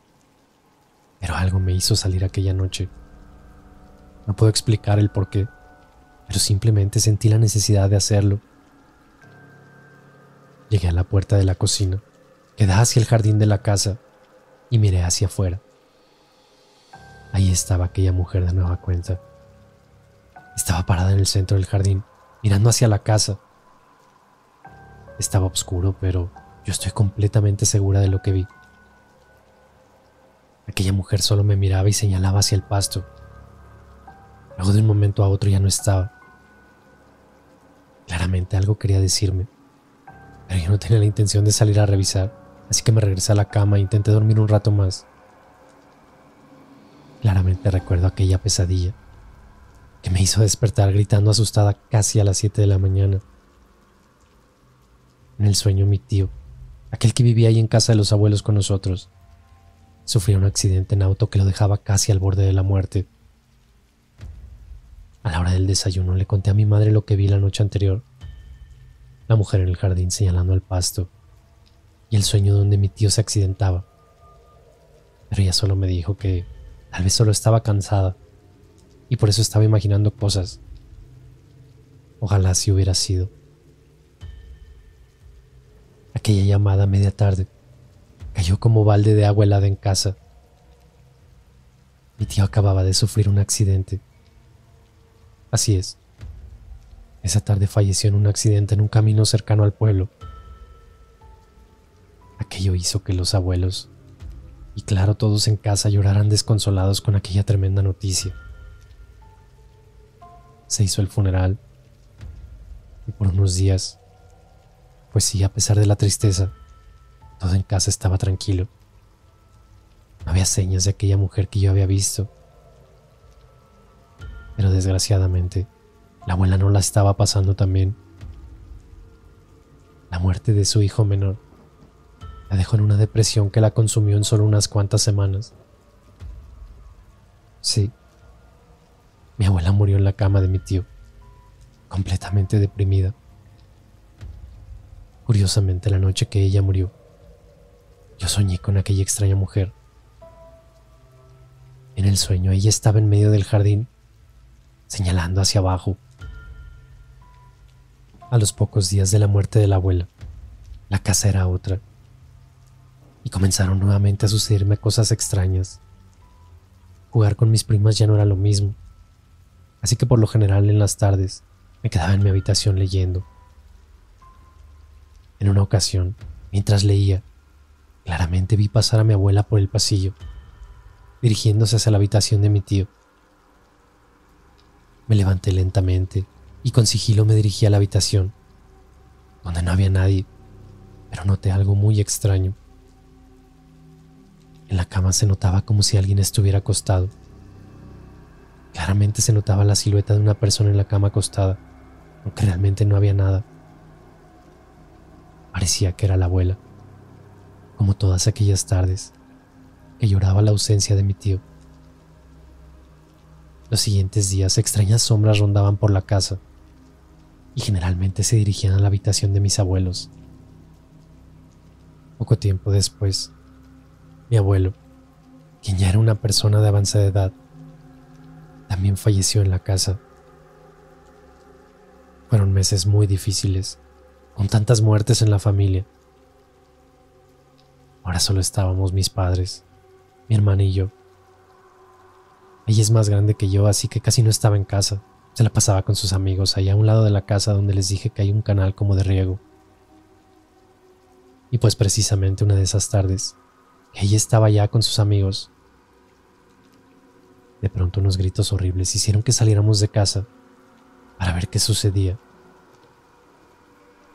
pero algo me hizo salir aquella noche. No puedo explicar el por qué, pero simplemente sentí la necesidad de hacerlo. Llegué a la puerta de la cocina, que da hacia el jardín de la casa, y miré hacia afuera. Ahí estaba aquella mujer de nueva cuenta. Estaba parada en el centro del jardín, mirando hacia la casa. Estaba oscuro, pero yo estoy completamente segura de lo que vi. Aquella mujer solo me miraba y señalaba hacia el pasto. Luego de un momento a otro ya no estaba. Claramente algo quería decirme, pero yo no tenía la intención de salir a revisar, así que me regresé a la cama e intenté dormir un rato más. Claramente recuerdo aquella pesadilla que me hizo despertar gritando asustada casi a las 7 de la mañana. En el sueño mi tío aquel que vivía ahí en casa de los abuelos con nosotros, sufrió un accidente en auto que lo dejaba casi al borde de la muerte. A la hora del desayuno le conté a mi madre lo que vi la noche anterior, la mujer en el jardín señalando al pasto y el sueño donde mi tío se accidentaba. Pero ella solo me dijo que tal vez solo estaba cansada y por eso estaba imaginando cosas. Ojalá así hubiera sido. Aquella llamada a media tarde cayó como balde de agua helada en casa. Mi tío acababa de sufrir un accidente. Así es. Esa tarde falleció en un accidente en un camino cercano al pueblo. Aquello hizo que los abuelos, y claro todos en casa, lloraran desconsolados con aquella tremenda noticia. Se hizo el funeral y por unos días, pues sí, a pesar de la tristeza, todo en casa estaba tranquilo. No había señas de aquella mujer que yo había visto. Pero desgraciadamente, la abuela no la estaba pasando tan bien. La muerte de su hijo menor la dejó en una depresión que la consumió en solo unas cuantas semanas. Sí, mi abuela murió en la cama de mi tío, completamente deprimida. Curiosamente, la noche que ella murió, yo soñé con aquella extraña mujer. En el sueño ella estaba en medio del jardín, señalando hacia abajo. A los pocos días de la muerte de la abuela, la casa era otra, y comenzaron nuevamente a sucederme cosas extrañas. Jugar con mis primas ya no era lo mismo, así que por lo general en las tardes me quedaba en mi habitación leyendo. En una ocasión, mientras leía, claramente vi pasar a mi abuela por el pasillo, dirigiéndose hacia la habitación de mi tío. Me levanté lentamente y con sigilo me dirigí a la habitación, donde no había nadie, pero noté algo muy extraño. En la cama se notaba como si alguien estuviera acostado. Claramente se notaba la silueta de una persona en la cama acostada, aunque realmente no había nada. Parecía que era la abuela, como todas aquellas tardes, que lloraba la ausencia de mi tío. Los siguientes días extrañas sombras rondaban por la casa y generalmente se dirigían a la habitación de mis abuelos. Poco tiempo después, mi abuelo, quien ya era una persona de avanzada edad, también falleció en la casa. Fueron meses muy difíciles, con tantas muertes en la familia. Ahora solo estábamos mis padres, mi hermana y yo. Ella es más grande que yo, así que casi no estaba en casa. Se la pasaba con sus amigos allá a un lado de la casa donde les dije que hay un canal como de riego. Y pues precisamente una de esas tardes, ella estaba allá con sus amigos. De pronto unos gritos horribles hicieron que saliéramos de casa para ver qué sucedía.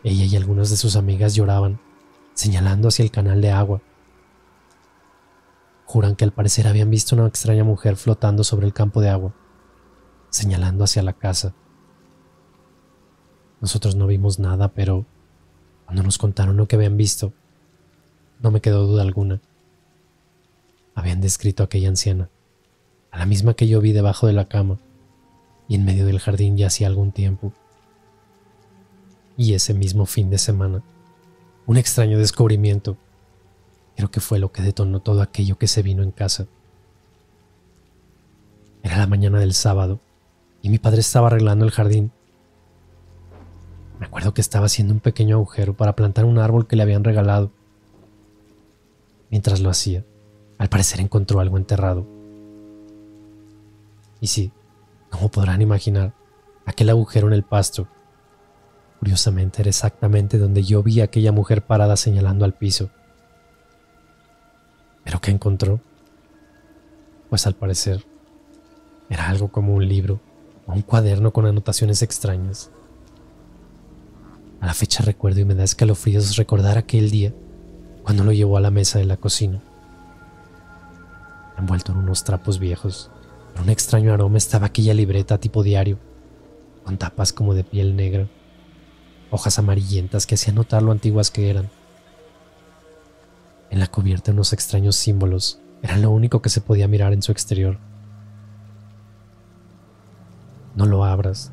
Ella y algunas de sus amigas lloraban, señalando hacia el canal de agua. Juran que al parecer habían visto una extraña mujer flotando sobre el campo de agua, señalando hacia la casa. Nosotros no vimos nada, pero cuando nos contaron lo que habían visto, no me quedó duda alguna. Habían descrito a aquella anciana, a la misma que yo vi debajo de la cama y en medio del jardín ya hacía algún tiempo. Y ese mismo fin de semana, un extraño descubrimiento, creo que fue lo que detonó todo aquello que se vino en casa. Era la mañana del sábado y mi padre estaba arreglando el jardín. Me acuerdo que estaba haciendo un pequeño agujero para plantar un árbol que le habían regalado. Mientras lo hacía, al parecer encontró algo enterrado. Y sí, como podrán imaginar, aquel agujero en el pasto, curiosamente era exactamente donde yo vi a aquella mujer parada señalando al piso. ¿Pero qué encontró? Pues al parecer era algo como un libro o un cuaderno con anotaciones extrañas. A la fecha recuerdo y me da escalofríos recordar aquel día cuando lo llevó a la mesa de la cocina. Envuelto en unos trapos viejos, con un extraño aroma estaba aquella libreta tipo diario, con tapas como de piel negra, hojas amarillentas que hacían notar lo antiguas que eran. En la cubierta unos extraños símbolos eran lo único que se podía mirar en su exterior. No lo abras,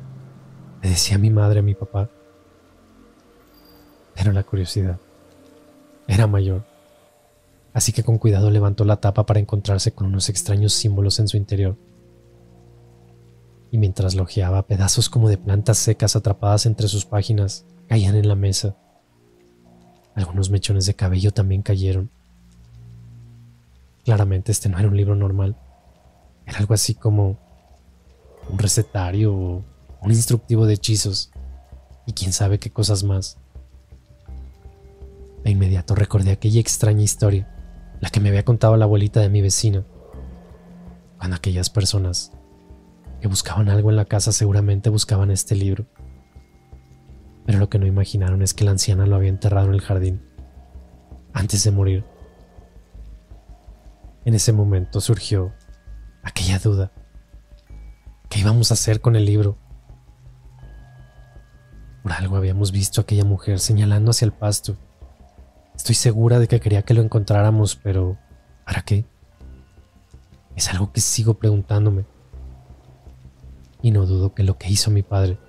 le decía mi madre a mi papá. Pero la curiosidad era mayor, así que con cuidado levantó la tapa para encontrarse con unos extraños símbolos en su interior. Y mientras lo hojeaba, pedazos como de plantas secas atrapadas entre sus páginas caían en la mesa. Algunos mechones de cabello también cayeron. Claramente este no era un libro normal. Era algo así como un recetario o un instructivo de hechizos y quién sabe qué cosas más. De inmediato recordé aquella extraña historia, la que me había contado la abuelita de mi vecina, cuando aquellas personas que buscaban algo en la casa seguramente buscaban este libro. Pero lo que no imaginaron es que la anciana lo había enterrado en el jardín, antes de morir. En ese momento surgió aquella duda. ¿Qué íbamos a hacer con el libro? Por algo habíamos visto a aquella mujer señalando hacia el pasto. Estoy segura de que quería que lo encontráramos, pero ¿para qué? Es algo que sigo preguntándome. Y no dudo que lo que hizo mi padre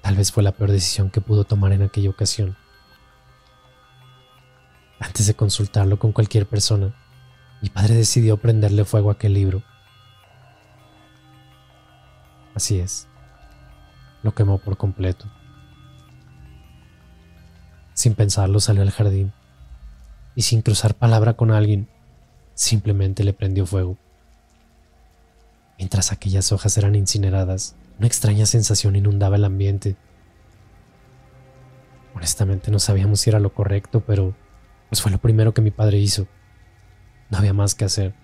tal vez fue la peor decisión que pudo tomar en aquella ocasión. Antes de consultarlo con cualquier persona, mi padre decidió prenderle fuego a aquel libro. Así es, lo quemó por completo. Sin pensarlo salió al jardín y sin cruzar palabra con alguien, simplemente le prendió fuego. Mientras aquellas hojas eran incineradas, una extraña sensación inundaba el ambiente. Honestamente no sabíamos si era lo correcto, pero pues fue lo primero que mi padre hizo. No había más que hacer.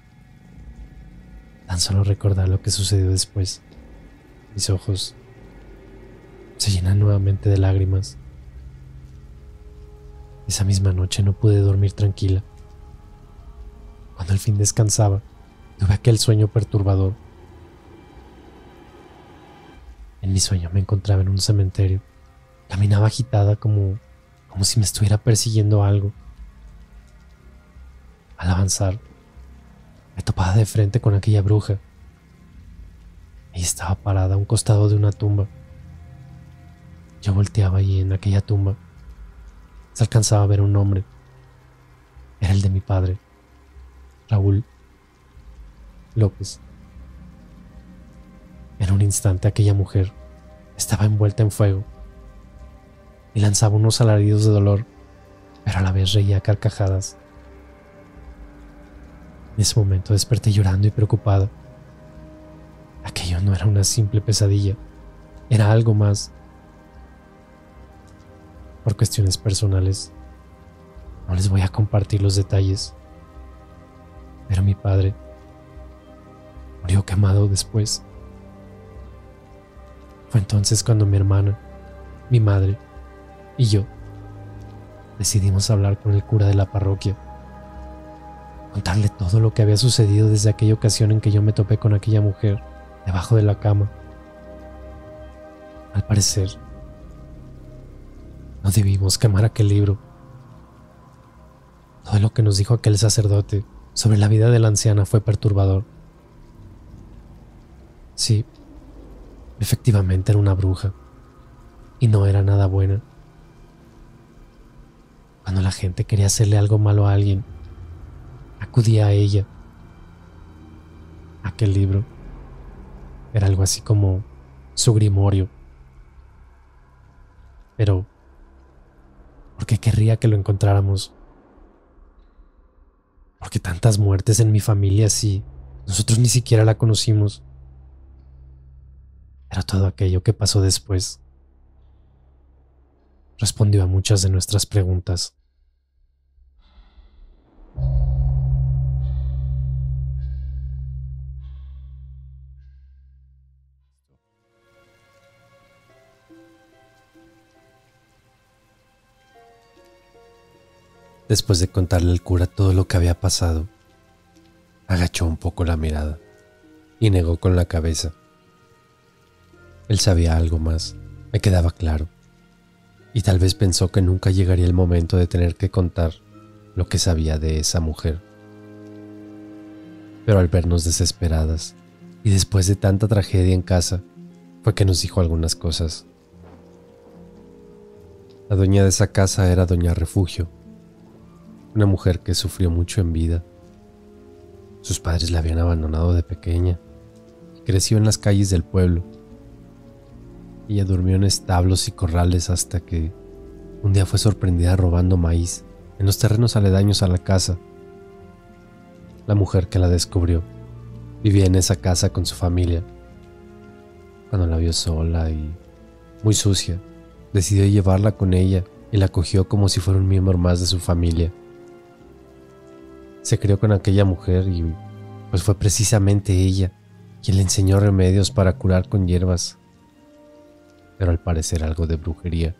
Tan solo recordar lo que sucedió después. Mis ojos se llenan nuevamente de lágrimas. Esa misma noche no pude dormir tranquila. Cuando al fin descansaba, tuve aquel sueño perturbador. En mi sueño me encontraba en un cementerio. Caminaba agitada como si me estuviera persiguiendo algo. Al avanzar, me topaba de frente con aquella bruja. Ella estaba parada a un costado de una tumba. Yo volteaba y en aquella tumba se alcanzaba a ver un nombre. Era el de mi padre, Raúl López. En un instante aquella mujer estaba envuelta en fuego y lanzaba unos alaridos de dolor, pero a la vez reía a carcajadas. En ese momento desperté llorando y preocupada. Aquello no era una simple pesadilla, era algo más. Por cuestiones personales, no les voy a compartir los detalles, pero mi padre murió quemado después. Fue entonces cuando mi hermana, mi madre y yo decidimos hablar con el cura de la parroquia, contarle todo lo que había sucedido desde aquella ocasión en que yo me topé con aquella mujer debajo de la cama. Al parecer, no debimos quemar aquel libro. Todo lo que nos dijo aquel sacerdote sobre la vida de la anciana fue perturbador. Sí, efectivamente era una bruja, y no era nada buena. Cuando la gente quería hacerle algo malo a alguien, acudía a ella. Aquel libro era algo así como su grimorio. Pero, ¿por qué querría que lo encontráramos? ¿Por qué tantas muertes en mi familia si nosotros ni siquiera la conocimos? Pero todo aquello que pasó después respondió a muchas de nuestras preguntas. Después de contarle al cura todo lo que había pasado, agachó un poco la mirada y negó con la cabeza. Él sabía algo más, me quedaba claro, y tal vez pensó que nunca llegaría el momento de tener que contar lo que sabía de esa mujer. Pero al vernos desesperadas y después de tanta tragedia en casa, fue que nos dijo algunas cosas. La dueña de esa casa era doña Refugio, una mujer que sufrió mucho en vida. Sus padres la habían abandonado de pequeña y creció en las calles del pueblo. Ella durmió en establos y corrales hasta que un día fue sorprendida robando maíz en los terrenos aledaños a la casa. La mujer que la descubrió vivía en esa casa con su familia. Cuando la vio sola y muy sucia, decidió llevarla con ella y la acogió como si fuera un miembro más de su familia. Se crió con aquella mujer y pues fue precisamente ella quien le enseñó remedios para curar con hierbas, pero al parecer algo de brujería.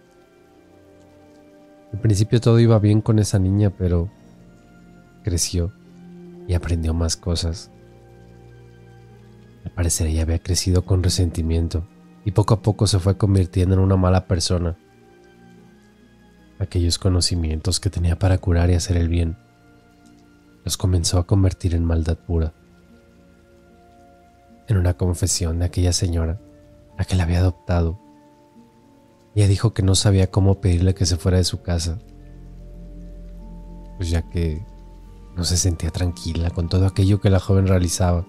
Al principio todo iba bien con esa niña, pero creció y aprendió más cosas. Al parecer ella había crecido con resentimiento y poco a poco se fue convirtiendo en una mala persona. Aquellos conocimientos que tenía para curar y hacer el bien los comenzó a convertir en maldad pura. En una confesión de aquella señora, la que la había adoptado, ella dijo que no sabía cómo pedirle que se fuera de su casa, pues ya que no se sentía tranquila con todo aquello que la joven realizaba.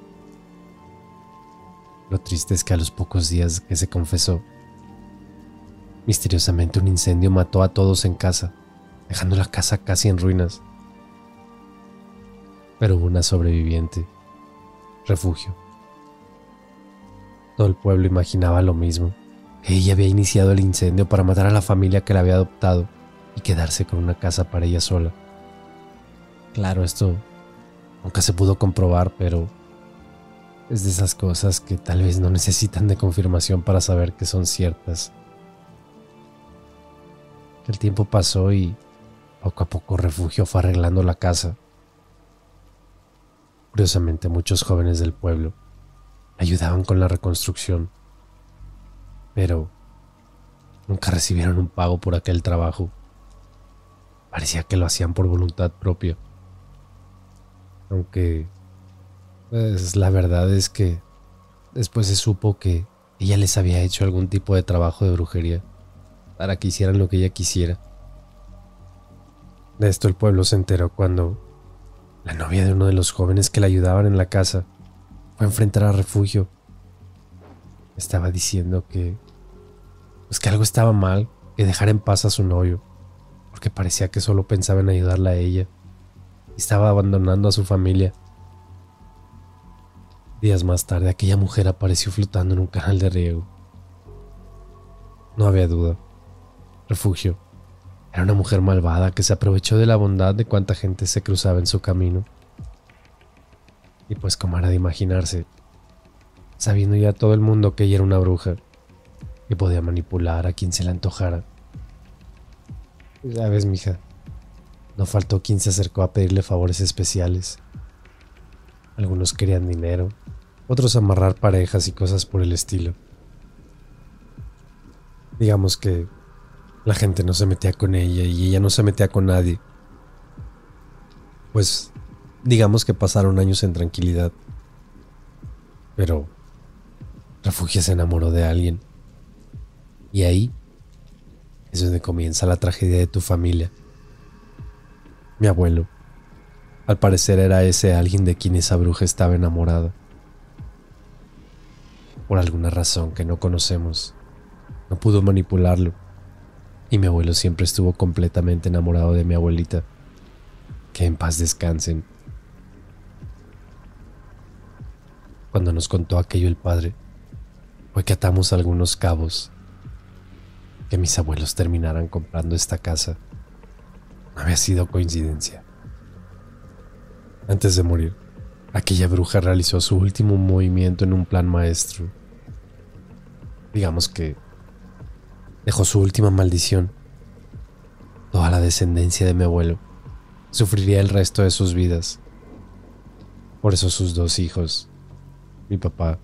Lo triste es que a los pocos días que se confesó, misteriosamente un incendio mató a todos en casa, dejando la casa casi en ruinas. Pero hubo una sobreviviente, Refugio. Todo el pueblo imaginaba lo mismo, que ella había iniciado el incendio para matar a la familia que la había adoptado y quedarse con una casa para ella sola. Claro, esto nunca se pudo comprobar, pero es de esas cosas que tal vez no necesitan de confirmación para saber que son ciertas. El tiempo pasó y poco a poco Refugio fue arreglando la casa. Curiosamente, muchos jóvenes del pueblo ayudaban con la reconstrucción, pero nunca recibieron un pago por aquel trabajo. Parecía que lo hacían por voluntad propia. Aunque, pues, la verdad es que después se supo que ella les había hecho algún tipo de trabajo de brujería para que hicieran lo que ella quisiera. De esto el pueblo se enteró cuando la novia de uno de los jóvenes que la ayudaban en la casa fue a enfrentar a Refugio. Estaba diciendo que algo estaba mal, que dejara en paz a su novio, porque parecía que solo pensaba en ayudarla a ella y estaba abandonando a su familia. Días más tarde, aquella mujer apareció flotando en un canal de riego. No había duda. Refugio era una mujer malvada que se aprovechó de la bondad de cuanta gente se cruzaba en su camino. Y pues, como era de imaginarse, sabiendo ya todo el mundo que ella era una bruja y podía manipular a quien se le antojara. Ya ves, mija, no faltó quien se acercó a pedirle favores especiales. Algunos querían dinero, otros amarrar parejas y cosas por el estilo. Digamos que la gente no se metía con ella y ella no se metía con nadie. Pues digamos que pasaron años en tranquilidad. Pero Refugio se enamoró de alguien. Y ahí es donde comienza la tragedia de tu familia. Mi abuelo, al parecer, era ese alguien de quien esa bruja estaba enamorada. Por alguna razón que no conocemos, no pudo manipularlo. Y mi abuelo siempre estuvo completamente enamorado de mi abuelita. Que en paz descansen. Cuando nos contó aquello el padre, fue que atamos algunos cabos. Que mis abuelos terminaran comprando esta casa no había sido coincidencia. Antes de morir, aquella bruja realizó su último movimiento en un plan maestro. Digamos que dejó su última maldición. Toda la descendencia de mi abuelo sufriría el resto de sus vidas. Por eso sus dos hijos, mi papá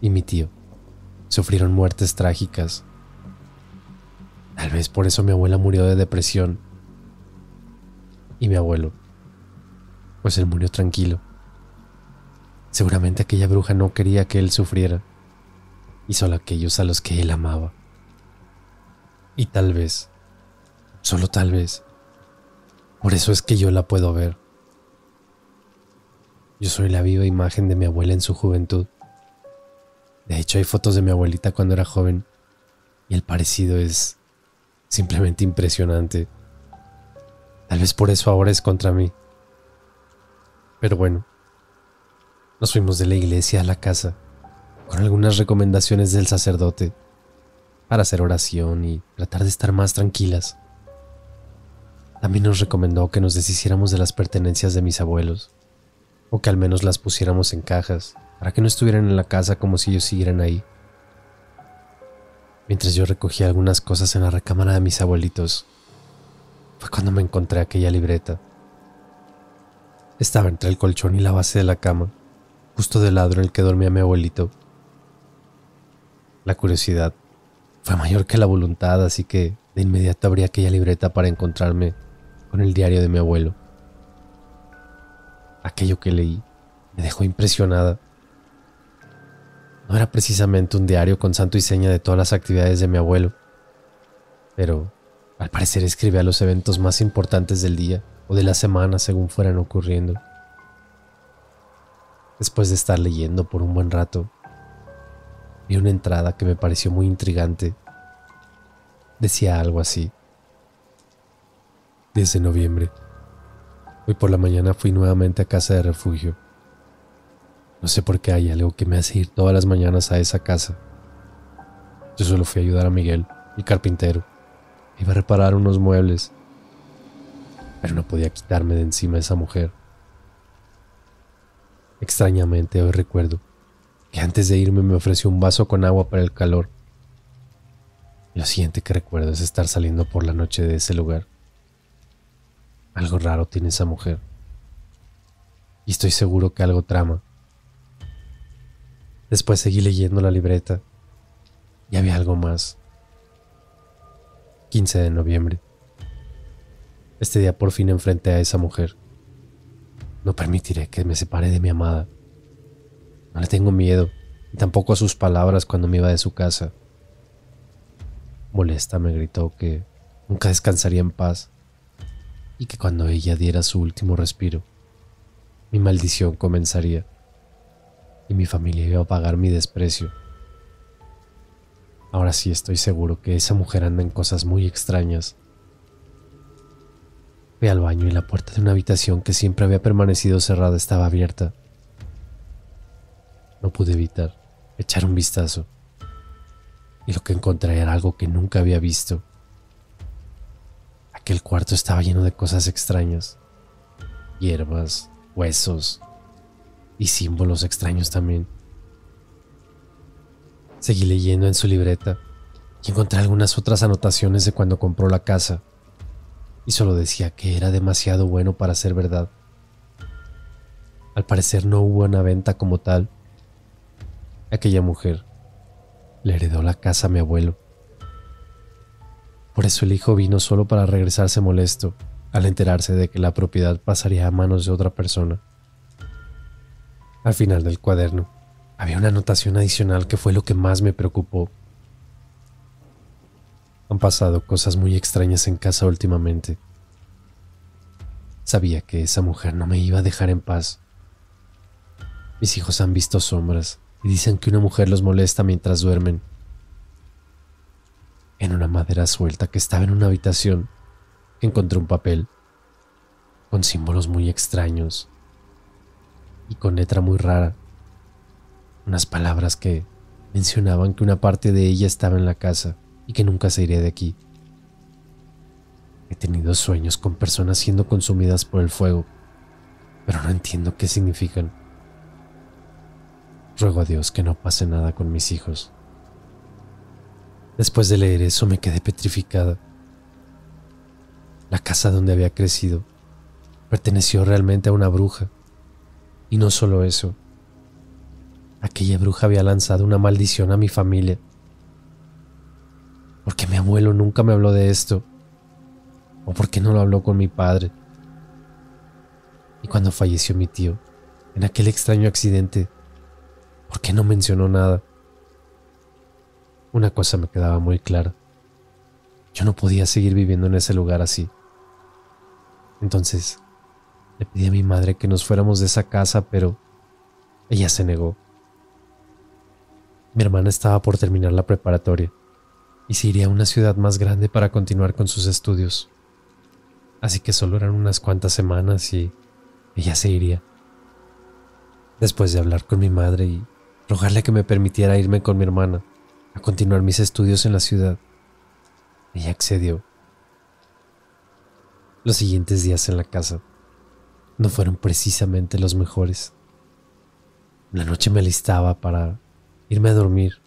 y mi tío, sufrieron muertes trágicas. Tal vez por eso mi abuela murió de depresión. y mi abuelo, pues él murió tranquilo. Seguramente aquella bruja no quería que él sufriera, y solo aquellos a los que él amaba. Y tal vez, solo tal vez, por eso es que yo la puedo ver. Yo soy la viva imagen de mi abuela en su juventud. De hecho, hay fotos de mi abuelita cuando era joven, y el parecido es simplemente impresionante. Tal vez por eso ahora es contra mí. Pero bueno, nos fuimos de la iglesia a la casa, con algunas recomendaciones del sacerdote, para hacer oración y tratar de estar más tranquilas. También nos recomendó que nos deshiciéramos de las pertenencias de mis abuelos, o que al menos las pusiéramos en cajas, para que no estuvieran en la casa como si ellos siguieran ahí. Mientras yo recogía algunas cosas en la recámara de mis abuelitos, fue cuando me encontré aquella libreta. Estaba entre el colchón y la base de la cama, justo del lado en el que dormía mi abuelito. La curiosidad fue mayor que la voluntad, así que de inmediato abrí aquella libreta para encontrarme con el diario de mi abuelo. Aquello que leí me dejó impresionada. No era precisamente un diario con santo y seña de todas las actividades de mi abuelo, pero al parecer escribía los eventos más importantes del día o de la semana según fueran ocurriendo. Después de estar leyendo por un buen rato, vi una entrada que me pareció muy intrigante. Decía algo así: 10 de noviembre. Hoy por la mañana fui nuevamente a casa de refugio. No sé por qué hay algo que me hace ir todas las mañanas a esa casa. Yo solo fui a ayudar a Miguel, el carpintero. Iba a reparar unos muebles, pero no podía quitarme de encima a esa mujer. Extrañamente hoy recuerdo que antes de irme me ofreció un vaso con agua para el calor. Y lo siguiente que recuerdo es estar saliendo por la noche de ese lugar. Algo raro tiene esa mujer, y estoy seguro que algo trama. Después seguí leyendo la libreta y había algo más. 15 de noviembre. Este día por fin enfrenté a esa mujer. No permitiré que me separe de mi amada. No le tengo miedo, y tampoco a sus palabras cuando me iba de su casa. Molesta me gritó que nunca descansaría en paz y que cuando ella diera su último respiro, mi maldición comenzaría y mi familia iba a pagar mi desprecio. Ahora sí estoy seguro que esa mujer anda en cosas muy extrañas. Fui al baño y la puerta de una habitación que siempre había permanecido cerrada estaba abierta. No pude evitar echar un vistazo, y lo que encontré era algo que nunca había visto. Aquel cuarto estaba lleno de cosas extrañas, hierbas, huesos y símbolos extraños también. Seguí leyendo en su libreta y encontré algunas otras anotaciones de cuando compró la casa, y solo decía que era demasiado bueno para ser verdad. Al parecer no hubo una venta como tal. Aquella mujer le heredó la casa a mi abuelo. Por eso el hijo vino solo para regresarse molesto al enterarse de que la propiedad pasaría a manos de otra persona. Al final del cuaderno había una anotación adicional que fue lo que más me preocupó. Han pasado cosas muy extrañas en casa últimamente. Sabía que esa mujer no me iba a dejar en paz. Mis hijos han visto sombras y dicen que una mujer los molesta mientras duermen. En una madera suelta que estaba en una habitación, encontré un papel con símbolos muy extraños y con letra muy rara. Unas palabras que mencionaban que una parte de ella estaba en la casa y que nunca se iría de aquí. He tenido sueños con personas siendo consumidas por el fuego, pero no entiendo qué significan. Ruego a Dios que no pase nada con mis hijos. Después de leer eso me quedé petrificada. La casa donde había crecido perteneció realmente a una bruja. Y no solo eso. Aquella bruja había lanzado una maldición a mi familia. ¿Por qué mi abuelo nunca me habló de esto? ¿O por qué no lo habló con mi padre? Y cuando falleció mi tío, en aquel extraño accidente, ¿por qué no mencionó nada? Una cosa me quedaba muy clara. Yo no podía seguir viviendo en ese lugar así. Entonces, le pedí a mi madre que nos fuéramos de esa casa, pero ella se negó. Mi hermana estaba por terminar la preparatoria y se iría a una ciudad más grande para continuar con sus estudios. Así que solo eran unas cuantas semanas y ella se iría. Después de hablar con mi madre y rogarle que me permitiera irme con mi hermana a continuar mis estudios en la ciudad, ella accedió. Los siguientes días en la casa no fueron precisamente los mejores. Una noche me alistaba para irme a dormir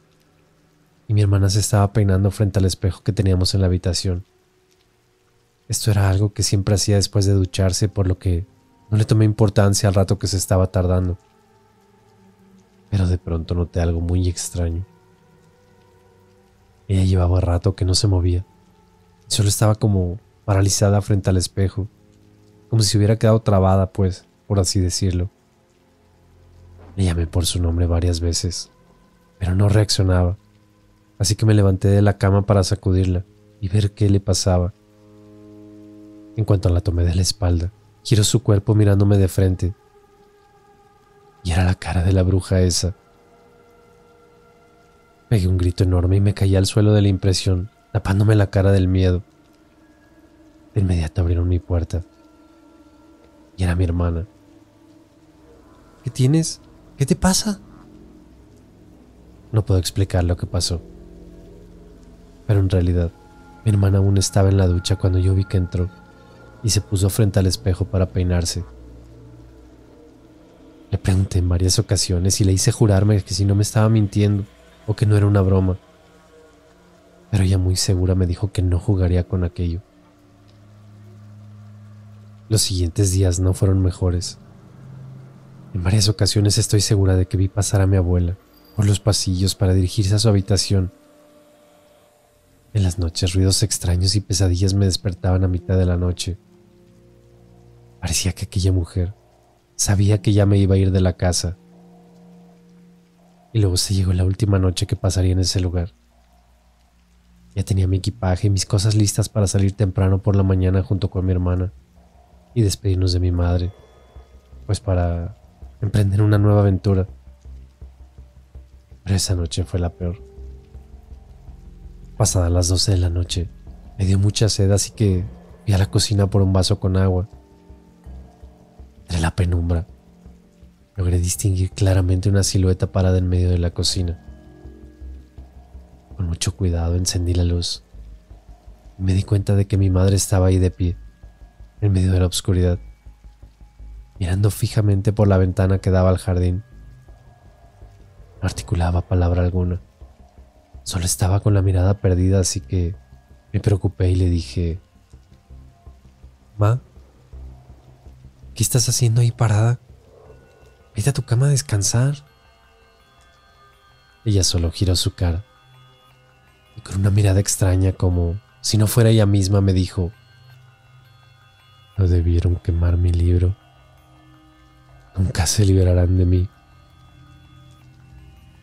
y mi hermana se estaba peinando frente al espejo que teníamos en la habitación. Esto era algo que siempre hacía después de ducharse, por lo que no le tomé importancia al rato que se estaba tardando. Pero de pronto noté algo muy extraño. Ella llevaba rato que no se movía. Solo estaba como paralizada frente al espejo, como si se hubiera quedado trabada, pues, por así decirlo. Le llamé por su nombre varias veces, pero no reaccionaba, así que me levanté de la cama para sacudirla y ver qué le pasaba. En cuanto la tomé de la espalda, giró su cuerpo mirándome de frente, y era la cara de la bruja esa. Pegué un grito enorme y me caí al suelo de la impresión, tapándome la cara del miedo. De inmediato abrieron mi puerta, y era mi hermana. ¿Qué tienes? ¿Qué te pasa? No puedo explicar lo que pasó, pero en realidad mi hermana aún estaba en la ducha cuando yo vi que entró y se puso frente al espejo para peinarse. Le pregunté en varias ocasiones y le hice jurarme que si no me estaba mintiendo o que no era una broma, pero ella muy segura me dijo que no jugaría con aquello. Los siguientes días no fueron mejores. En varias ocasiones estoy segura de que vi pasar a mi abuela por los pasillos para dirigirse a su habitación. En las noches ruidos extraños y pesadillas me despertaban a mitad de la noche. Parecía que aquella mujer sabía que ya me iba a ir de la casa. Y luego se llegó la última noche que pasaría en ese lugar. Ya tenía mi equipaje y mis cosas listas para salir temprano por la mañana junto con mi hermana y despedirnos de mi madre, pues para emprender una nueva aventura. Pero esa noche fue la peor. Pasadas las 12 de la noche, me dio mucha sed, así que fui a la cocina por un vaso con agua. Entre la penumbra, logré distinguir claramente una silueta parada en medio de la cocina. Con mucho cuidado encendí la luz y me di cuenta de que mi madre estaba ahí de pie, en medio de la oscuridad, mirando fijamente por la ventana que daba al jardín. No articulaba palabra alguna, solo estaba con la mirada perdida, así que me preocupé y le dije: «Ma, ¿qué estás haciendo ahí parada? Vete a tu cama a descansar». Ella solo giró su cara y con una mirada extraña, como si no fuera ella misma, me dijo: «No debieron quemar mi libro. Nunca se liberarán de mí».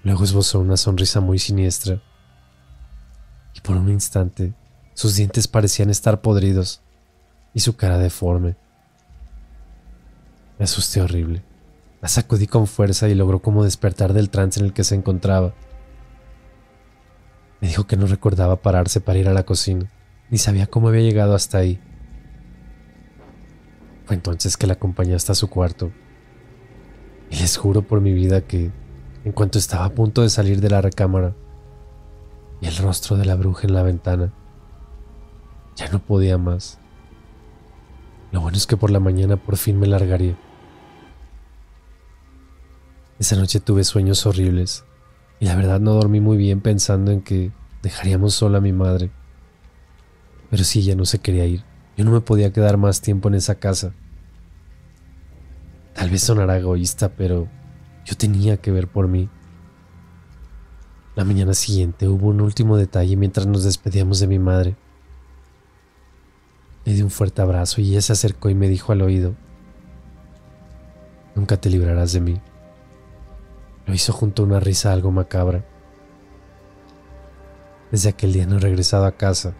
Luego esbozó una sonrisa muy siniestra y por un instante sus dientes parecían estar podridos y su cara deforme. Me asusté horrible. La sacudí con fuerza y logró como despertar del trance en el que se encontraba. Me dijo que no recordaba pararse para ir a la cocina, ni sabía cómo había llegado hasta ahí. Fue entonces que la acompañé hasta su cuarto. Y les juro por mi vida que, en cuanto estaba a punto de salir de la recámara, vi el rostro de la bruja en la ventana. Ya no podía más. Lo bueno es que por la mañana por fin me largaría. Esa noche tuve sueños horribles y la verdad no dormí muy bien, pensando en que dejaríamos sola a mi madre. Pero si ella no se quería ir, yo no me podía quedar más tiempo en esa casa. Tal vez sonará egoísta, pero yo tenía que ver por mí. La mañana siguiente hubo un último detalle mientras nos despedíamos de mi madre. Le di un fuerte abrazo y ella se acercó y me dijo al oído: Nunca te librarás de mí. Lo hizo junto a una risa algo macabra. Desde aquel día no he regresado a casa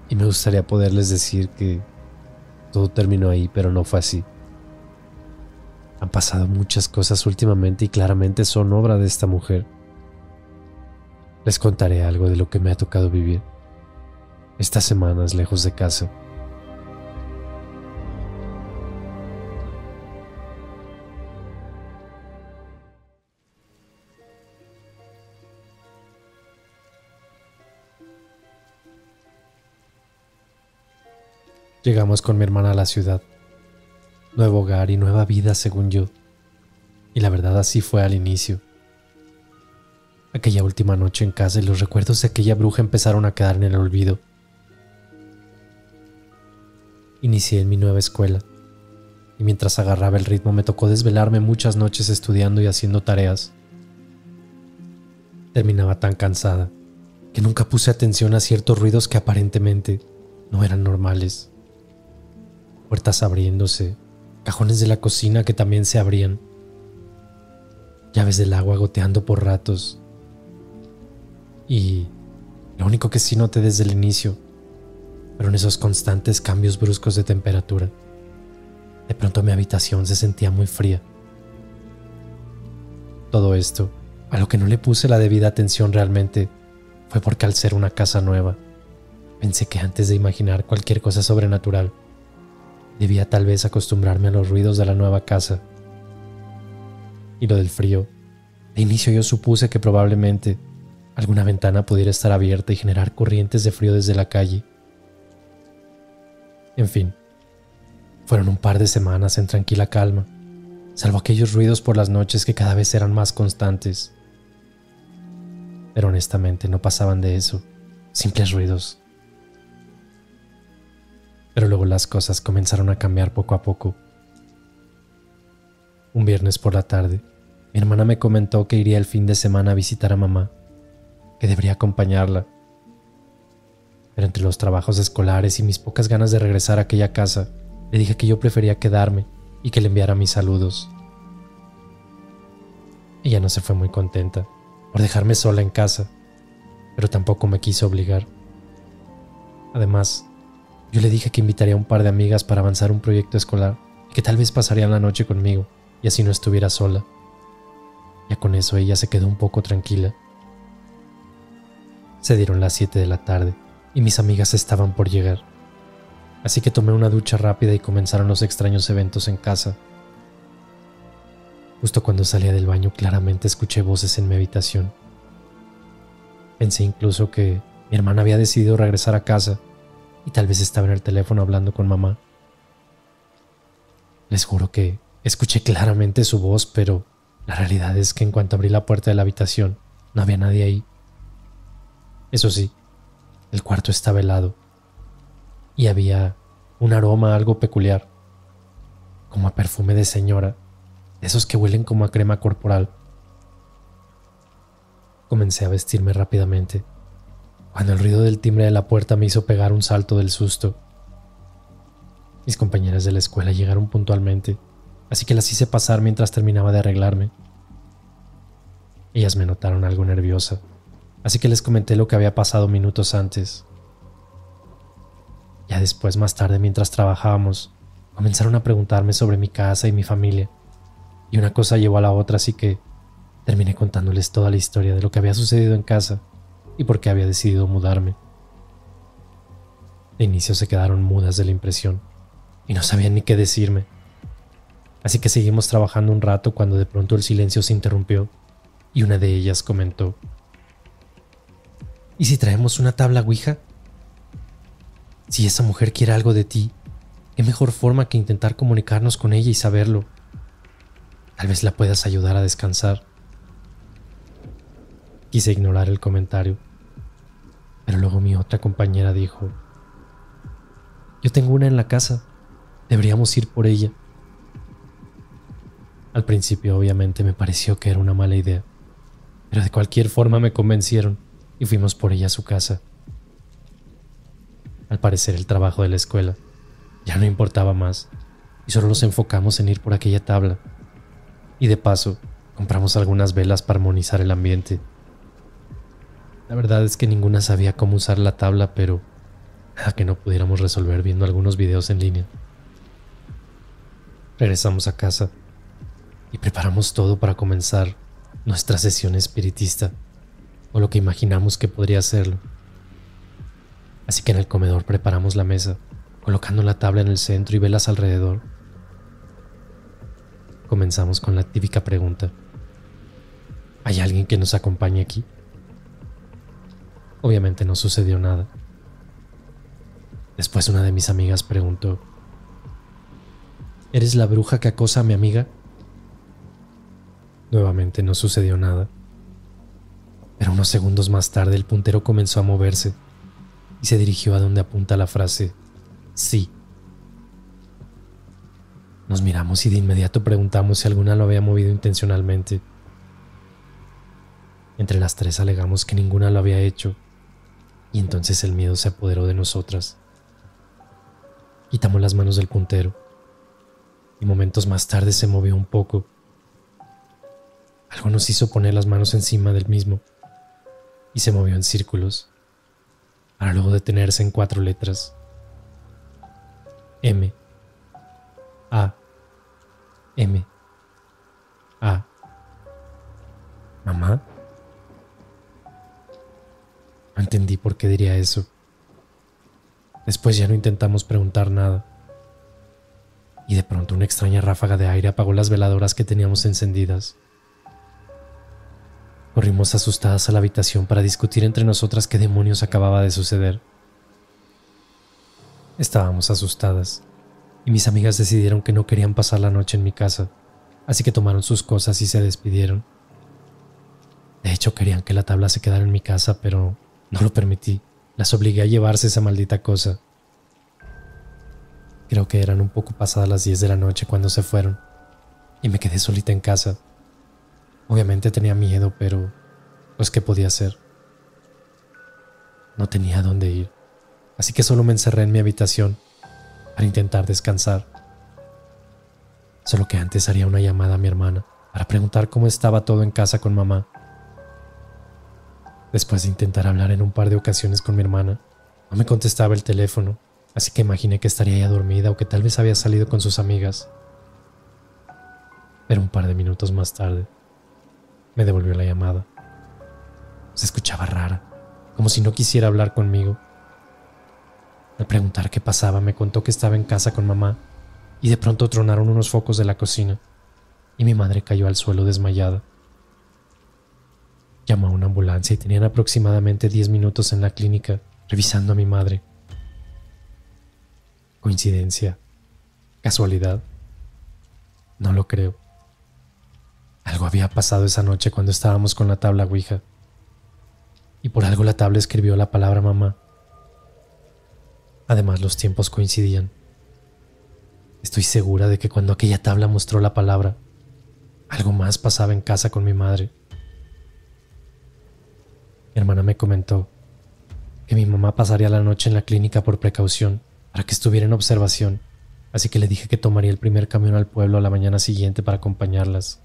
y me gustaría poderles decir que todo terminó ahí, pero no fue así. Han pasado muchas cosas últimamente y claramente son obra de esta mujer. Les contaré algo de lo que me ha tocado vivir estas semanas lejos de casa. Llegamos con mi hermana a la ciudad. Nuevo hogar y nueva vida, según yo. Y la verdad así fue al inicio. Aquella última noche en casa y los recuerdos de aquella bruja empezaron a quedar en el olvido. Inicié en mi nueva escuela, y mientras agarraba el ritmo me tocó desvelarme muchas noches estudiando y haciendo tareas. Terminaba tan cansada que nunca puse atención a ciertos ruidos que aparentemente no eran normales. Puertas abriéndose, cajones de la cocina que también se abrían, llaves del agua goteando por ratos. Y lo único que sí noté desde el inicio fueron esos constantes cambios bruscos de temperatura. De pronto mi habitación se sentía muy fría. Todo esto, a lo que no le puse la debida atención realmente, fue porque al ser una casa nueva, pensé que antes de imaginar cualquier cosa sobrenatural, debía tal vez acostumbrarme a los ruidos de la nueva casa. Y lo del frío, de inicio yo supuse que probablemente alguna ventana pudiera estar abierta y generar corrientes de frío desde la calle. En fin, fueron un par de semanas en tranquila calma, salvo aquellos ruidos por las noches que cada vez eran más constantes. Pero honestamente no pasaban de eso, simples ruidos. Pero luego las cosas comenzaron a cambiar poco a poco. Un viernes por la tarde, mi hermana me comentó que iría el fin de semana a visitar a mamá, que debería acompañarla. Pero entre los trabajos escolares y mis pocas ganas de regresar a aquella casa, le dije que yo prefería quedarme y que le enviara mis saludos. Ella no se fue muy contenta por dejarme sola en casa, pero tampoco me quiso obligar. Además, yo le dije que invitaría a un par de amigas para avanzar un proyecto escolar y que tal vez pasarían la noche conmigo y así no estuviera sola. Ya con eso ella se quedó un poco tranquila. Se dieron las 7 de la tarde y mis amigas estaban por llegar. Así que tomé una ducha rápida y comenzaron los extraños eventos en casa. Justo cuando salía del baño claramente escuché voces en mi habitación. Pensé incluso que mi hermana había decidido regresar a casa y tal vez estaba en el teléfono hablando con mamá. Les juro que escuché claramente su voz, pero la realidad es que en cuanto abrí la puerta de la habitación, no había nadie ahí. Eso sí, el cuarto estaba helado y había un aroma algo peculiar, como a perfume de señora, de esos que huelen como a crema corporal. Comencé a vestirme rápidamente, cuando el ruido del timbre de la puerta me hizo pegar un salto del susto. Mis compañeras de la escuela llegaron puntualmente, así que las hice pasar mientras terminaba de arreglarme. Ellas me notaron algo nerviosa, así que les comenté lo que había pasado minutos antes. Ya después, más tarde, mientras trabajábamos, comenzaron a preguntarme sobre mi casa y mi familia, y una cosa llevó a la otra, así que terminé contándoles toda la historia de lo que había sucedido en casa y por qué había decidido mudarme. De inicio se quedaron mudas de la impresión y no sabían ni qué decirme, así que seguimos trabajando un rato cuando de pronto el silencio se interrumpió y una de ellas comentó: ¿y si traemos una tabla Ouija? Si esa mujer quiere algo de ti, qué mejor forma que intentar comunicarnos con ella y saberlo. Tal vez la puedas ayudar a descansar. Quise ignorar el comentario, pero luego mi otra compañera dijo: yo tengo una en la casa, deberíamos ir por ella. Al principio obviamente me pareció que era una mala idea, pero de cualquier forma me convencieron y fuimos por ella a su casa. Al parecer el trabajo de la escuela ya no importaba más, y solo nos enfocamos en ir por aquella tabla. Y de paso, compramos algunas velas para armonizar el ambiente. La verdad es que ninguna sabía cómo usar la tabla, pero nada que no pudiéramos resolver viendo algunos videos en línea. Regresamos a casa y preparamos todo para comenzar nuestra sesión espiritista, o lo que imaginamos que podría serlo. Así que en el comedor preparamos la mesa, colocando la tabla en el centro y velas alrededor. Comenzamos con la típica pregunta: ¿hay alguien que nos acompañe aquí? Obviamente no sucedió nada. Después una de mis amigas preguntó: ¿eres la bruja que acosa a mi amiga? Nuevamente no sucedió nada. Pero unos segundos más tarde el puntero comenzó a moverse y se dirigió a donde apunta la frase sí. Nos miramos y de inmediato preguntamos si alguna lo había movido intencionalmente. Entre las tres alegamos que ninguna lo había hecho, y entonces el miedo se apoderó de nosotras. Quitamos las manos del puntero y momentos más tarde se movió un poco. Algo nos hizo poner las manos encima del mismo y se movió en círculos, para luego detenerse en 4 letras: M, A, M, A. ¿Mamá? No entendí por qué diría eso. Después ya no intentamos preguntar nada, y de pronto una extraña ráfaga de aire apagó las veladoras que teníamos encendidas. Corrimos asustadas a la habitación para discutir entre nosotras qué demonios acababa de suceder. Estábamos asustadas, y mis amigas decidieron que no querían pasar la noche en mi casa, así que tomaron sus cosas y se despidieron. De hecho, querían que la tabla se quedara en mi casa, pero no lo permití. Las obligué a llevarse esa maldita cosa. Creo que eran un poco pasadas las 10 de la noche cuando se fueron, y me quedé solita en casa. Obviamente tenía miedo, pero pues ¿qué podía hacer? No tenía a dónde ir, así que solo me encerré en mi habitación para intentar descansar. Solo que antes haría una llamada a mi hermana para preguntar cómo estaba todo en casa con mamá. Después de intentar hablar en un par de ocasiones con mi hermana, no me contestaba el teléfono, así que imaginé que estaría ya dormida o que tal vez había salido con sus amigas. Pero un par de minutos más tarde, me devolvió la llamada. Se escuchaba rara, como si no quisiera hablar conmigo. Al preguntar qué pasaba, me contó que estaba en casa con mamá y de pronto tronaron unos focos de la cocina y mi madre cayó al suelo desmayada. Llamó a una ambulancia y tenían aproximadamente 10 minutos en la clínica revisando a mi madre. ¿Coincidencia? ¿Casualidad? No lo creo. Algo había pasado esa noche cuando estábamos con la tabla Ouija, y por algo la tabla escribió la palabra mamá. Además, los tiempos coincidían. Estoy segura de que cuando aquella tabla mostró la palabra, algo más pasaba en casa con mi madre. Mi hermana me comentó que mi mamá pasaría la noche en la clínica por precaución para que estuviera en observación, así que le dije que tomaría el primer camión al pueblo a la mañana siguiente para acompañarlas.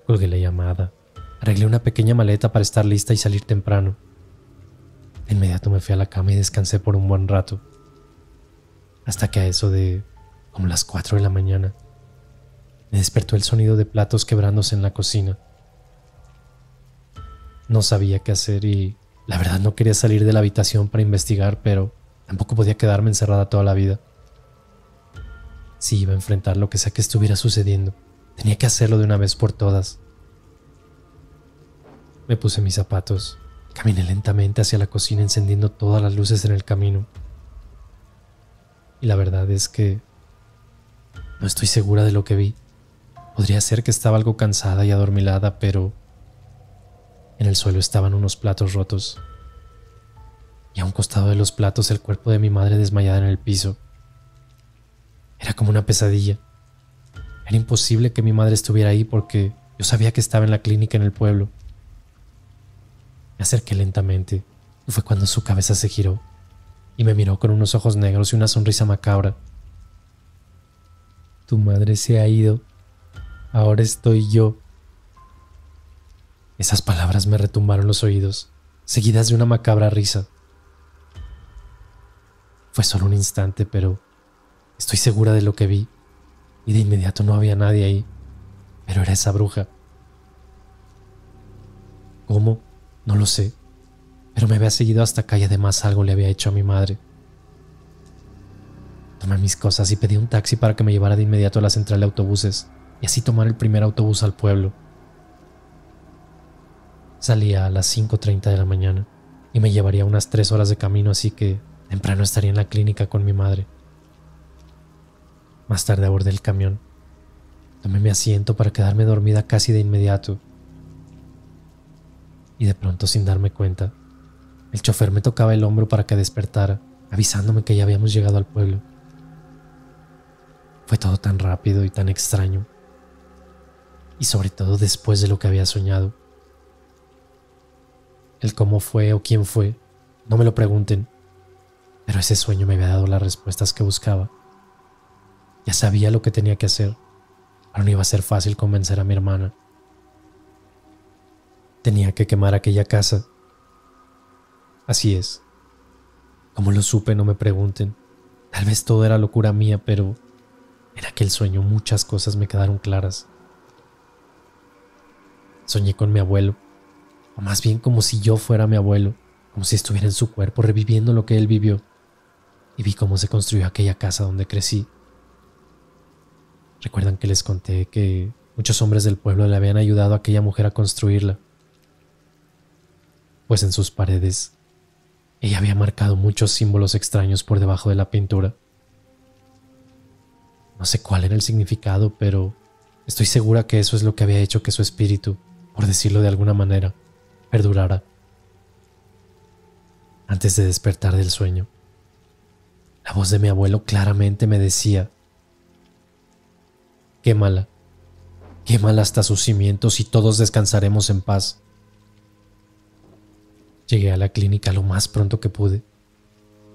Colgué la llamada, arreglé una pequeña maleta para estar lista y salir temprano. De inmediato me fui a la cama y descansé por un buen rato, hasta que a eso de como las 4 de la mañana me despertó el sonido de platos quebrándose en la cocina. No sabía qué hacer y la verdad no quería salir de la habitación para investigar, pero tampoco podía quedarme encerrada toda la vida. Si iba a enfrentar lo que sea que estuviera sucediendo, tenía que hacerlo de una vez por todas. Me puse mis zapatos, caminé lentamente hacia la cocina encendiendo todas las luces en el camino. Y la verdad es que no estoy segura de lo que vi. Podría ser que estaba algo cansada y adormilada, pero en el suelo estaban unos platos rotos. Y a un costado de los platos el cuerpo de mi madre desmayada en el piso. Era como una pesadilla. Era imposible que mi madre estuviera ahí porque yo sabía que estaba en la clínica en el pueblo. Me acerqué lentamente y fue cuando su cabeza se giró y me miró con unos ojos negros y una sonrisa macabra. Tu madre se ha ido. Ahora estoy yo. Esas palabras me retumbaron los oídos, seguidas de una macabra risa. Fue solo un instante, pero estoy segura de lo que vi, y de inmediato no había nadie ahí, pero era esa bruja. ¿Cómo? No lo sé, pero me había seguido hasta acá y además algo le había hecho a mi madre. Tomé mis cosas y pedí un taxi para que me llevara de inmediato a la central de autobuses y así tomar el primer autobús al pueblo. Salía a las 5:30 de la mañana y me llevaría unas 3 horas de camino, así que temprano estaría en la clínica con mi madre. Más tarde abordé el camión. Tomé mi asiento para quedarme dormida casi de inmediato. Y de pronto, sin darme cuenta, el chofer me tocaba el hombro para que despertara, avisándome que ya habíamos llegado al pueblo. Fue todo tan rápido y tan extraño. Y sobre todo después de lo que había soñado. El cómo fue o quién fue, no me lo pregunten, pero ese sueño me había dado las respuestas que buscaba. Ya sabía lo que tenía que hacer, pero no iba a ser fácil convencer a mi hermana. Tenía que quemar aquella casa. Así es. Como lo supe, no me pregunten. Tal vez todo era locura mía, pero en aquel sueño muchas cosas me quedaron claras. Soñé con mi abuelo, o más bien como si yo fuera mi abuelo, como si estuviera en su cuerpo reviviendo lo que él vivió, y vi cómo se construyó aquella casa donde crecí. Recuerdan que les conté que muchos hombres del pueblo le habían ayudado a aquella mujer a construirla. Pues en sus paredes ella había marcado muchos símbolos extraños por debajo de la pintura. No sé cuál era el significado, pero estoy segura que eso es lo que había hecho que su espíritu, por decirlo de alguna manera, perdurara. Antes de despertar del sueño, la voz de mi abuelo claramente me decía: quémala, quémala hasta sus cimientos y todos descansaremos en paz. Llegué a la clínica lo más pronto que pude,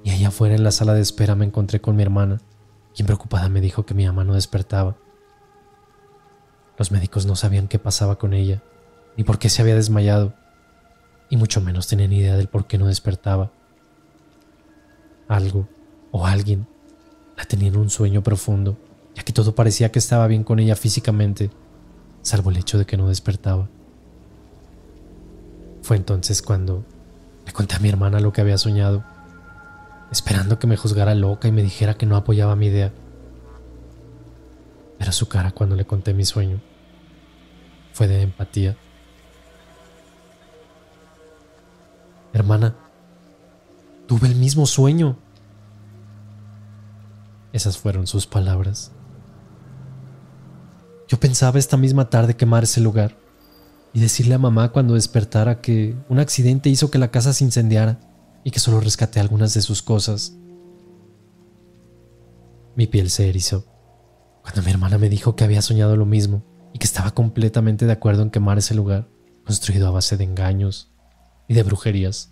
y allá afuera en la sala de espera me encontré con mi hermana, quien preocupada me dijo que mi mamá no despertaba. Los médicos no sabían qué pasaba con ella, ni por qué se había desmayado, y mucho menos tenían idea del por qué no despertaba. Algo o alguien la tenía en un sueño profundo, ya que todo parecía que estaba bien con ella físicamente, salvo el hecho de que no despertaba. Fue entonces cuando le conté a mi hermana lo que había soñado, esperando que me juzgara loca y me dijera que no apoyaba mi idea. Pero su cara cuando le conté mi sueño fue de empatía. Hermana, tuve el mismo sueño. Esas fueron sus palabras. Yo pensaba esta misma tarde quemar ese lugar y decirle a mamá cuando despertara que un accidente hizo que la casa se incendiara y que solo rescaté algunas de sus cosas. Mi piel se erizó cuando mi hermana me dijo que había soñado lo mismo y que estaba completamente de acuerdo en quemar ese lugar, construido a base de engaños y de brujerías.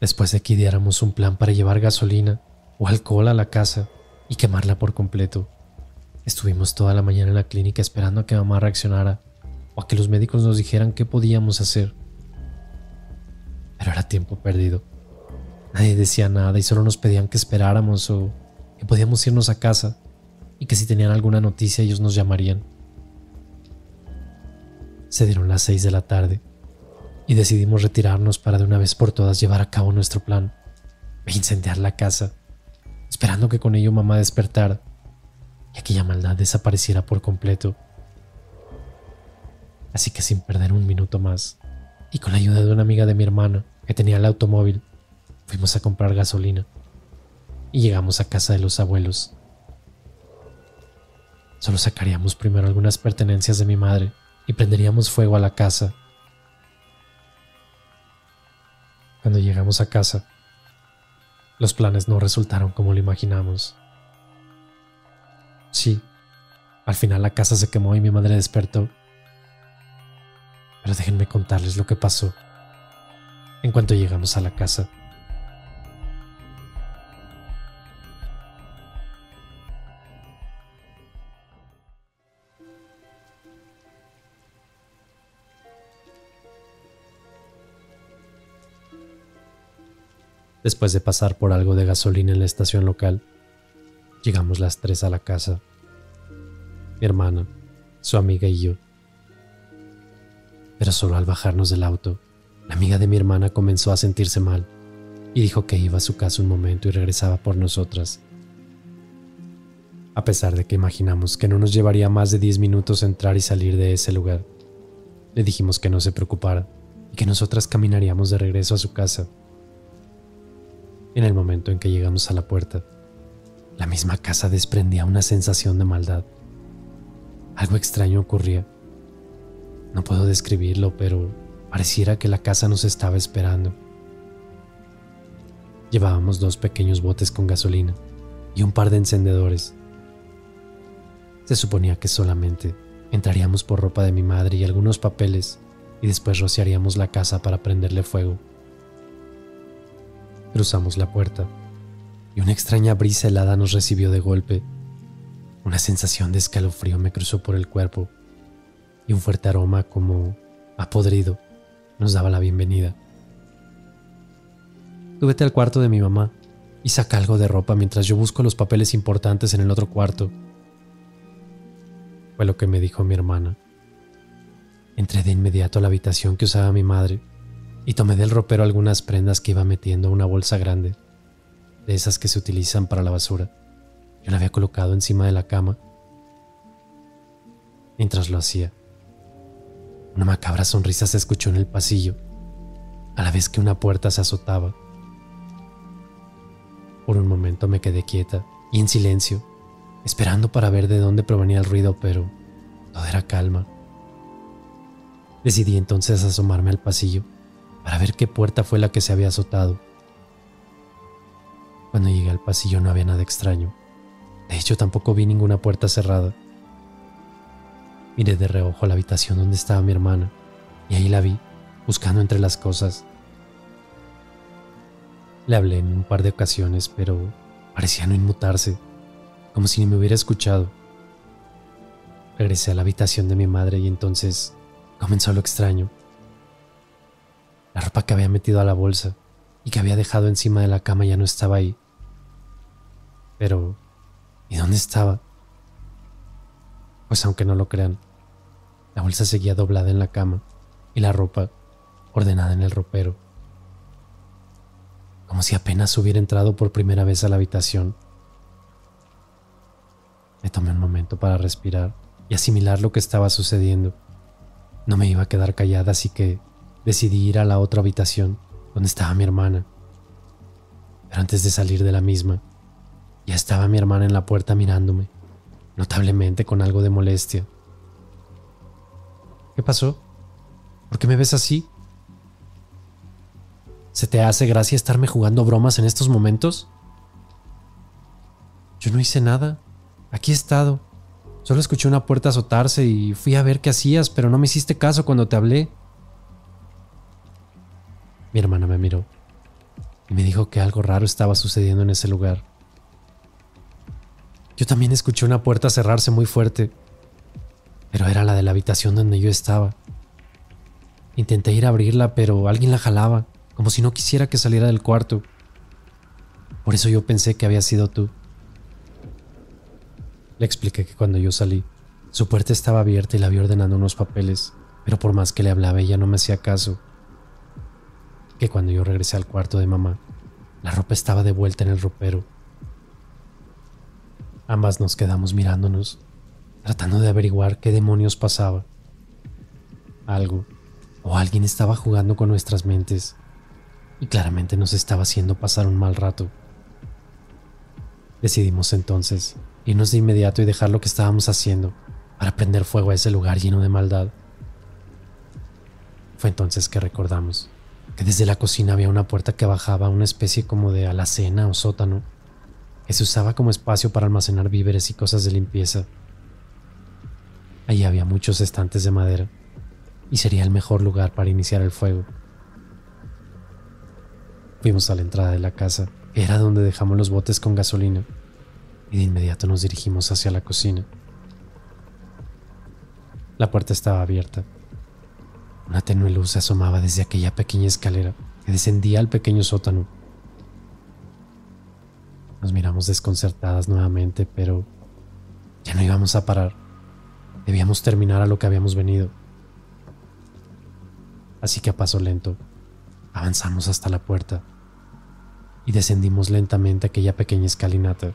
Después de que ideáramos un plan para llevar gasolina o alcohol a la casa y quemarla por completo, estuvimos toda la mañana en la clínica esperando a que mamá reaccionara o a que los médicos nos dijeran qué podíamos hacer. Pero era tiempo perdido. Nadie decía nada y solo nos pedían que esperáramos o que podíamos irnos a casa y que si tenían alguna noticia ellos nos llamarían. Se dieron las 6 de la tarde y decidimos retirarnos para de una vez por todas llevar a cabo nuestro plan e incendiar la casa, esperando que con ello mamá despertara y aquella maldad desapareciera por completo. Así que sin perder un minuto más, y con la ayuda de una amiga de mi hermana que tenía el automóvil, fuimos a comprar gasolina y llegamos a casa de los abuelos. Solo sacaríamos primero algunas pertenencias de mi madre y prenderíamos fuego a la casa. Cuando llegamos a casa, los planes no resultaron como lo imaginamos. Sí, al final la casa se quemó y mi madre despertó. Pero déjenme contarles lo que pasó en cuanto llegamos a la casa. Después de pasar por algo de gasolina en la estación local, llegamos las 3 a la casa. Mi hermana, su amiga y yo. Pero solo al bajarnos del auto, la amiga de mi hermana comenzó a sentirse mal y dijo que iba a su casa un momento y regresaba por nosotras. A pesar de que imaginamos que no nos llevaría más de 10 minutos entrar y salir de ese lugar, le dijimos que no se preocupara y que nosotras caminaríamos de regreso a su casa. En el momento en que llegamos a la puerta, la misma casa desprendía una sensación de maldad. Algo extraño ocurría. No puedo describirlo, pero pareciera que la casa nos estaba esperando. Llevábamos 2 pequeños botes con gasolina y un par de encendedores. Se suponía que solamente entraríamos por ropa de mi madre y algunos papeles y después rociaríamos la casa para prenderle fuego. Cruzamos la puerta y una extraña brisa helada nos recibió de golpe. Una sensación de escalofrío me cruzó por el cuerpo y un fuerte aroma como a podrido nos daba la bienvenida. Tú vete al cuarto de mi mamá y saca algo de ropa mientras yo busco los papeles importantes en el otro cuarto. Fue lo que me dijo mi hermana. Entré de inmediato a la habitación que usaba mi madre y tomé del ropero algunas prendas que iba metiendo a una bolsa grande, de esas que se utilizan para la basura. Yo la había colocado encima de la cama. Mientras lo hacía, una macabra sonrisa se escuchó en el pasillo, a la vez que una puerta se azotaba. Por un momento me quedé quieta y en silencio, esperando para ver de dónde provenía el ruido, pero todo era calma. Decidí entonces asomarme al pasillo para ver qué puerta fue la que se había azotado. Cuando llegué al pasillo no había nada extraño. De hecho, tampoco vi ninguna puerta cerrada. Miré de reojo a la habitación donde estaba mi hermana y ahí la vi, buscando entre las cosas. Le hablé en un par de ocasiones, pero parecía no inmutarse, como si ni me hubiera escuchado. Regresé a la habitación de mi madre y entonces comenzó lo extraño. La ropa que había metido a la bolsa y que había dejado encima de la cama ya no estaba ahí. Pero, ¿y dónde estaba? Pues aunque no lo crean, la bolsa seguía doblada en la cama y la ropa ordenada en el ropero. Como si apenas hubiera entrado por primera vez a la habitación. Me tomé un momento para respirar y asimilar lo que estaba sucediendo. No me iba a quedar callada, así que decidí ir a la otra habitación donde estaba mi hermana. Pero antes de salir de la misma, ya estaba mi hermana en la puerta mirándome, notablemente con algo de molestia. ¿Qué pasó? ¿Por qué me ves así? ¿Se te hace gracia estarme jugando bromas en estos momentos? Yo no hice nada. Aquí he estado. Solo escuché una puerta azotarse y fui a ver qué hacías, pero no me hiciste caso cuando te hablé. Mi hermana me miró y me dijo que algo raro estaba sucediendo en ese lugar. Yo también escuché una puerta cerrarse muy fuerte, pero era la de la habitación donde yo estaba. Intenté ir a abrirla, pero alguien la jalaba, como si no quisiera que saliera del cuarto. Por eso yo pensé que había sido tú. Le expliqué que cuando yo salí, su puerta estaba abierta y la vi ordenando unos papeles, pero por más que le hablaba ella no me hacía caso. Que cuando yo regresé al cuarto de mamá, la ropa estaba de vuelta en el ropero. Ambas nos quedamos mirándonos, tratando de averiguar qué demonios pasaba. Algo o alguien estaba jugando con nuestras mentes y claramente nos estaba haciendo pasar un mal rato. Decidimos entonces irnos de inmediato y dejar lo que estábamos haciendo para prender fuego a ese lugar lleno de maldad. Fue entonces que recordamos que desde la cocina había una puerta que bajaba a una especie como de alacena o sótano que se usaba como espacio para almacenar víveres y cosas de limpieza. Allí había muchos estantes de madera y sería el mejor lugar para iniciar el fuego. Fuimos a la entrada de la casa, que era donde dejamos los botes con gasolina, y de inmediato nos dirigimos hacia la cocina. La puerta estaba abierta. Una tenue luz se asomaba desde aquella pequeña escalera que descendía al pequeño sótano. Nos miramos desconcertadas nuevamente, pero ya no íbamos a parar. Debíamos terminar a lo que habíamos venido. Así que a paso lento, avanzamos hasta la puerta y descendimos lentamente aquella pequeña escalinata.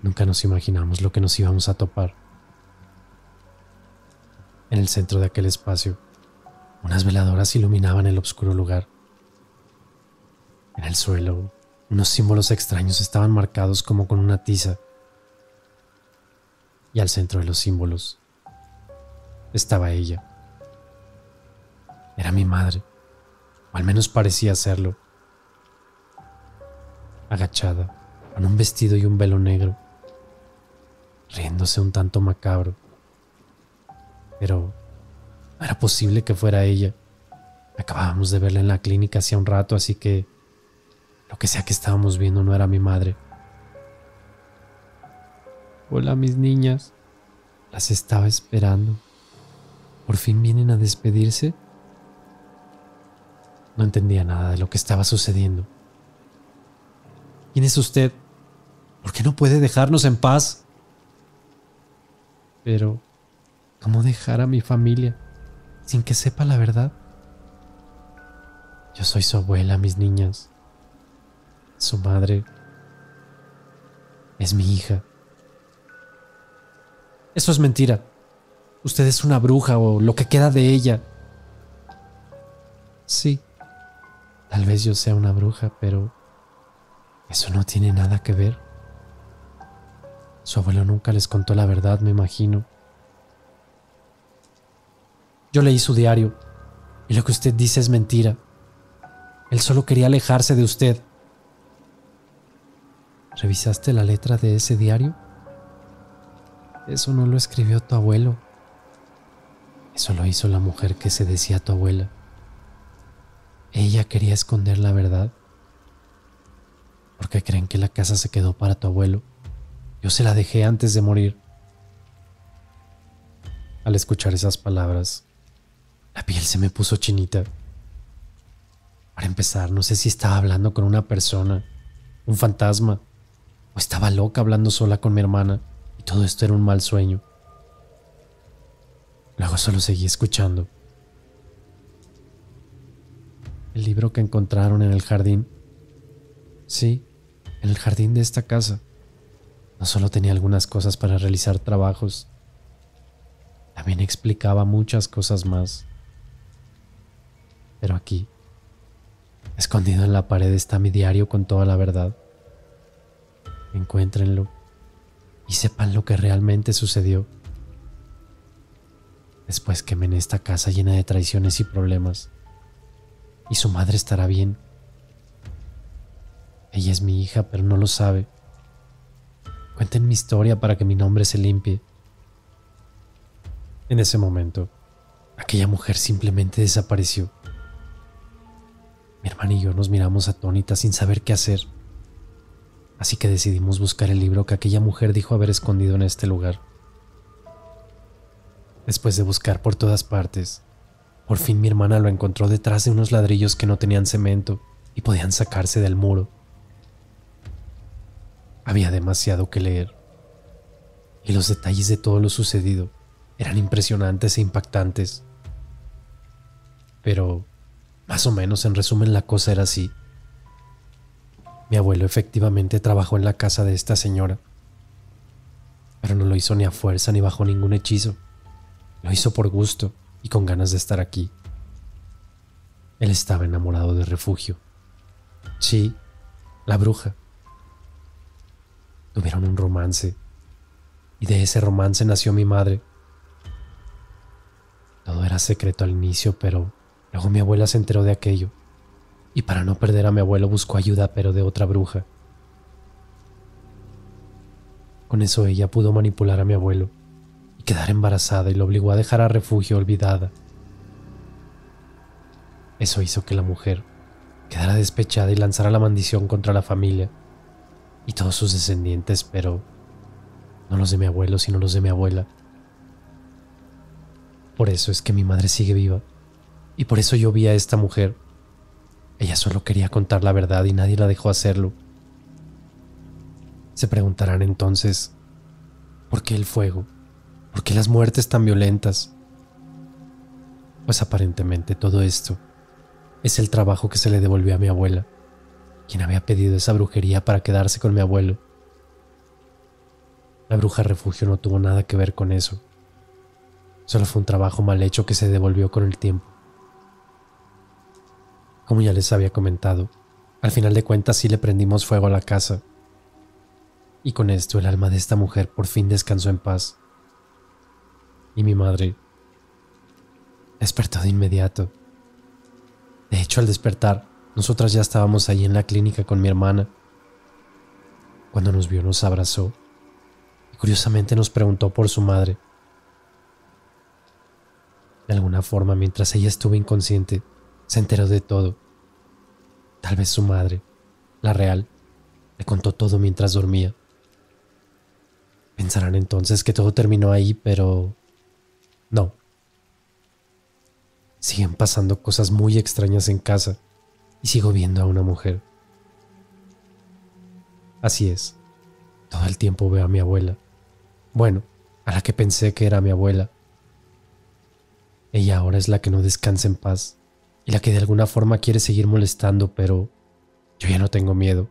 Nunca nos imaginamos lo que nos íbamos a topar. En el centro de aquel espacio, unas veladoras iluminaban el oscuro lugar. En el suelo, unos símbolos extraños estaban marcados como con una tiza. Y al centro de los símbolos estaba ella. Era mi madre, o al menos parecía serlo. Agachada, con un vestido y un velo negro, riéndose un tanto macabro. Pero no era posible que fuera ella. Acabábamos de verla en la clínica hacía un rato, así que lo que sea que estábamos viendo no era mi madre. Hola, mis niñas. Las estaba esperando. ¿Por fin vienen a despedirse? No entendía nada de lo que estaba sucediendo. ¿Quién es usted? ¿Por qué no puede dejarnos en paz? Pero, ¿cómo dejar a mi familia sin que sepa la verdad? Yo soy su abuela, mis niñas. Su madre es mi hija. Eso es mentira. Usted es una bruja o lo que queda de ella. Sí, tal vez yo sea una bruja, pero eso no tiene nada que ver. Su abuelo nunca les contó la verdad, me imagino. Yo leí su diario y lo que usted dice es mentira. Él solo quería alejarse de usted. ¿Revisaste la letra de ese diario? Eso no lo escribió tu abuelo. Eso lo hizo la mujer que se decía tu abuela. Ella quería esconder la verdad. ¿Por qué creen que la casa se quedó para tu abuelo? Yo se la dejé antes de morir. Al escuchar esas palabras, la piel se me puso chinita. Para empezar, no sé si estaba hablando con una persona, un fantasma, o estaba loca hablando sola con mi hermana, y todo esto era un mal sueño. Luego solo seguí escuchando. El libro que encontraron en el jardín. Sí, en el jardín de esta casa. No solo tenía algunas cosas para realizar trabajos, también explicaba muchas cosas más. Pero aquí, escondido en la pared, está mi diario con toda la verdad. Encuéntrenlo y sepan lo que realmente sucedió. Después quemé en esta casa llena de traiciones y problemas. Y su madre estará bien. Ella es mi hija, pero no lo sabe. Cuenten mi historia para que mi nombre se limpie. En ese momento, aquella mujer simplemente desapareció. Mi hermana y yo nos miramos atónitas sin saber qué hacer. Así que decidimos buscar el libro que aquella mujer dijo haber escondido en este lugar. Después de buscar por todas partes, por fin mi hermana lo encontró detrás de unos ladrillos que no tenían cemento y podían sacarse del muro. Había demasiado que leer, y los detalles de todo lo sucedido eran impresionantes e impactantes. Pero, más o menos en resumen, la cosa era así. Mi abuelo efectivamente trabajó en la casa de esta señora, pero no lo hizo ni a fuerza ni bajo ningún hechizo. Lo hizo por gusto y con ganas de estar aquí. Él estaba enamorado de Refugio. Sí, la bruja. Tuvieron un romance, y de ese romance nació mi madre. Todo era secreto al inicio, pero luego mi abuela se enteró de aquello, y para no perder a mi abuelo buscó ayuda, pero de otra bruja. Con eso ella pudo manipular a mi abuelo y quedar embarazada, y lo obligó a dejar a Refugio olvidada. Eso hizo que la mujer quedara despechada y lanzara la maldición contra la familia y todos sus descendientes, pero no los de mi abuelo, sino los de mi abuela. Por eso es que mi madre sigue viva, y por eso yo vi a esta mujer. Ella solo quería contar la verdad y nadie la dejó hacerlo. Se preguntarán entonces, ¿por qué el fuego? ¿Por qué las muertes tan violentas? Pues aparentemente todo esto es el trabajo que se le devolvió a mi abuela, quien había pedido esa brujería para quedarse con mi abuelo. La bruja refugio no tuvo nada que ver con eso. Solo fue un trabajo mal hecho que se devolvió con el tiempo. Como ya les había comentado, al final de cuentas sí le prendimos fuego a la casa. Y con esto el alma de esta mujer por fin descansó en paz. Y mi madre despertó de inmediato. De hecho, al despertar, nosotras ya estábamos allí en la clínica con mi hermana. Cuando nos vio nos abrazó y curiosamente nos preguntó por su madre. De alguna forma, mientras ella estuvo inconsciente, se enteró de todo. Tal vez su madre, la real, le contó todo mientras dormía. Pensarán entonces que todo terminó ahí, pero no. Siguen pasando cosas muy extrañas en casa y sigo viendo a una mujer. Así es, todo el tiempo veo a mi abuela. Bueno, a la que pensé que era mi abuela. Ella ahora es la que no descansa en paz y la que de alguna forma quiere seguir molestando, pero yo ya no tengo miedo.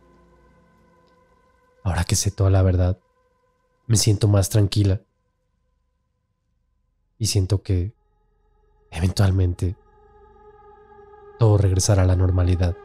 Ahora que sé toda la verdad, me siento más tranquila y siento que eventualmente todo regresará a la normalidad.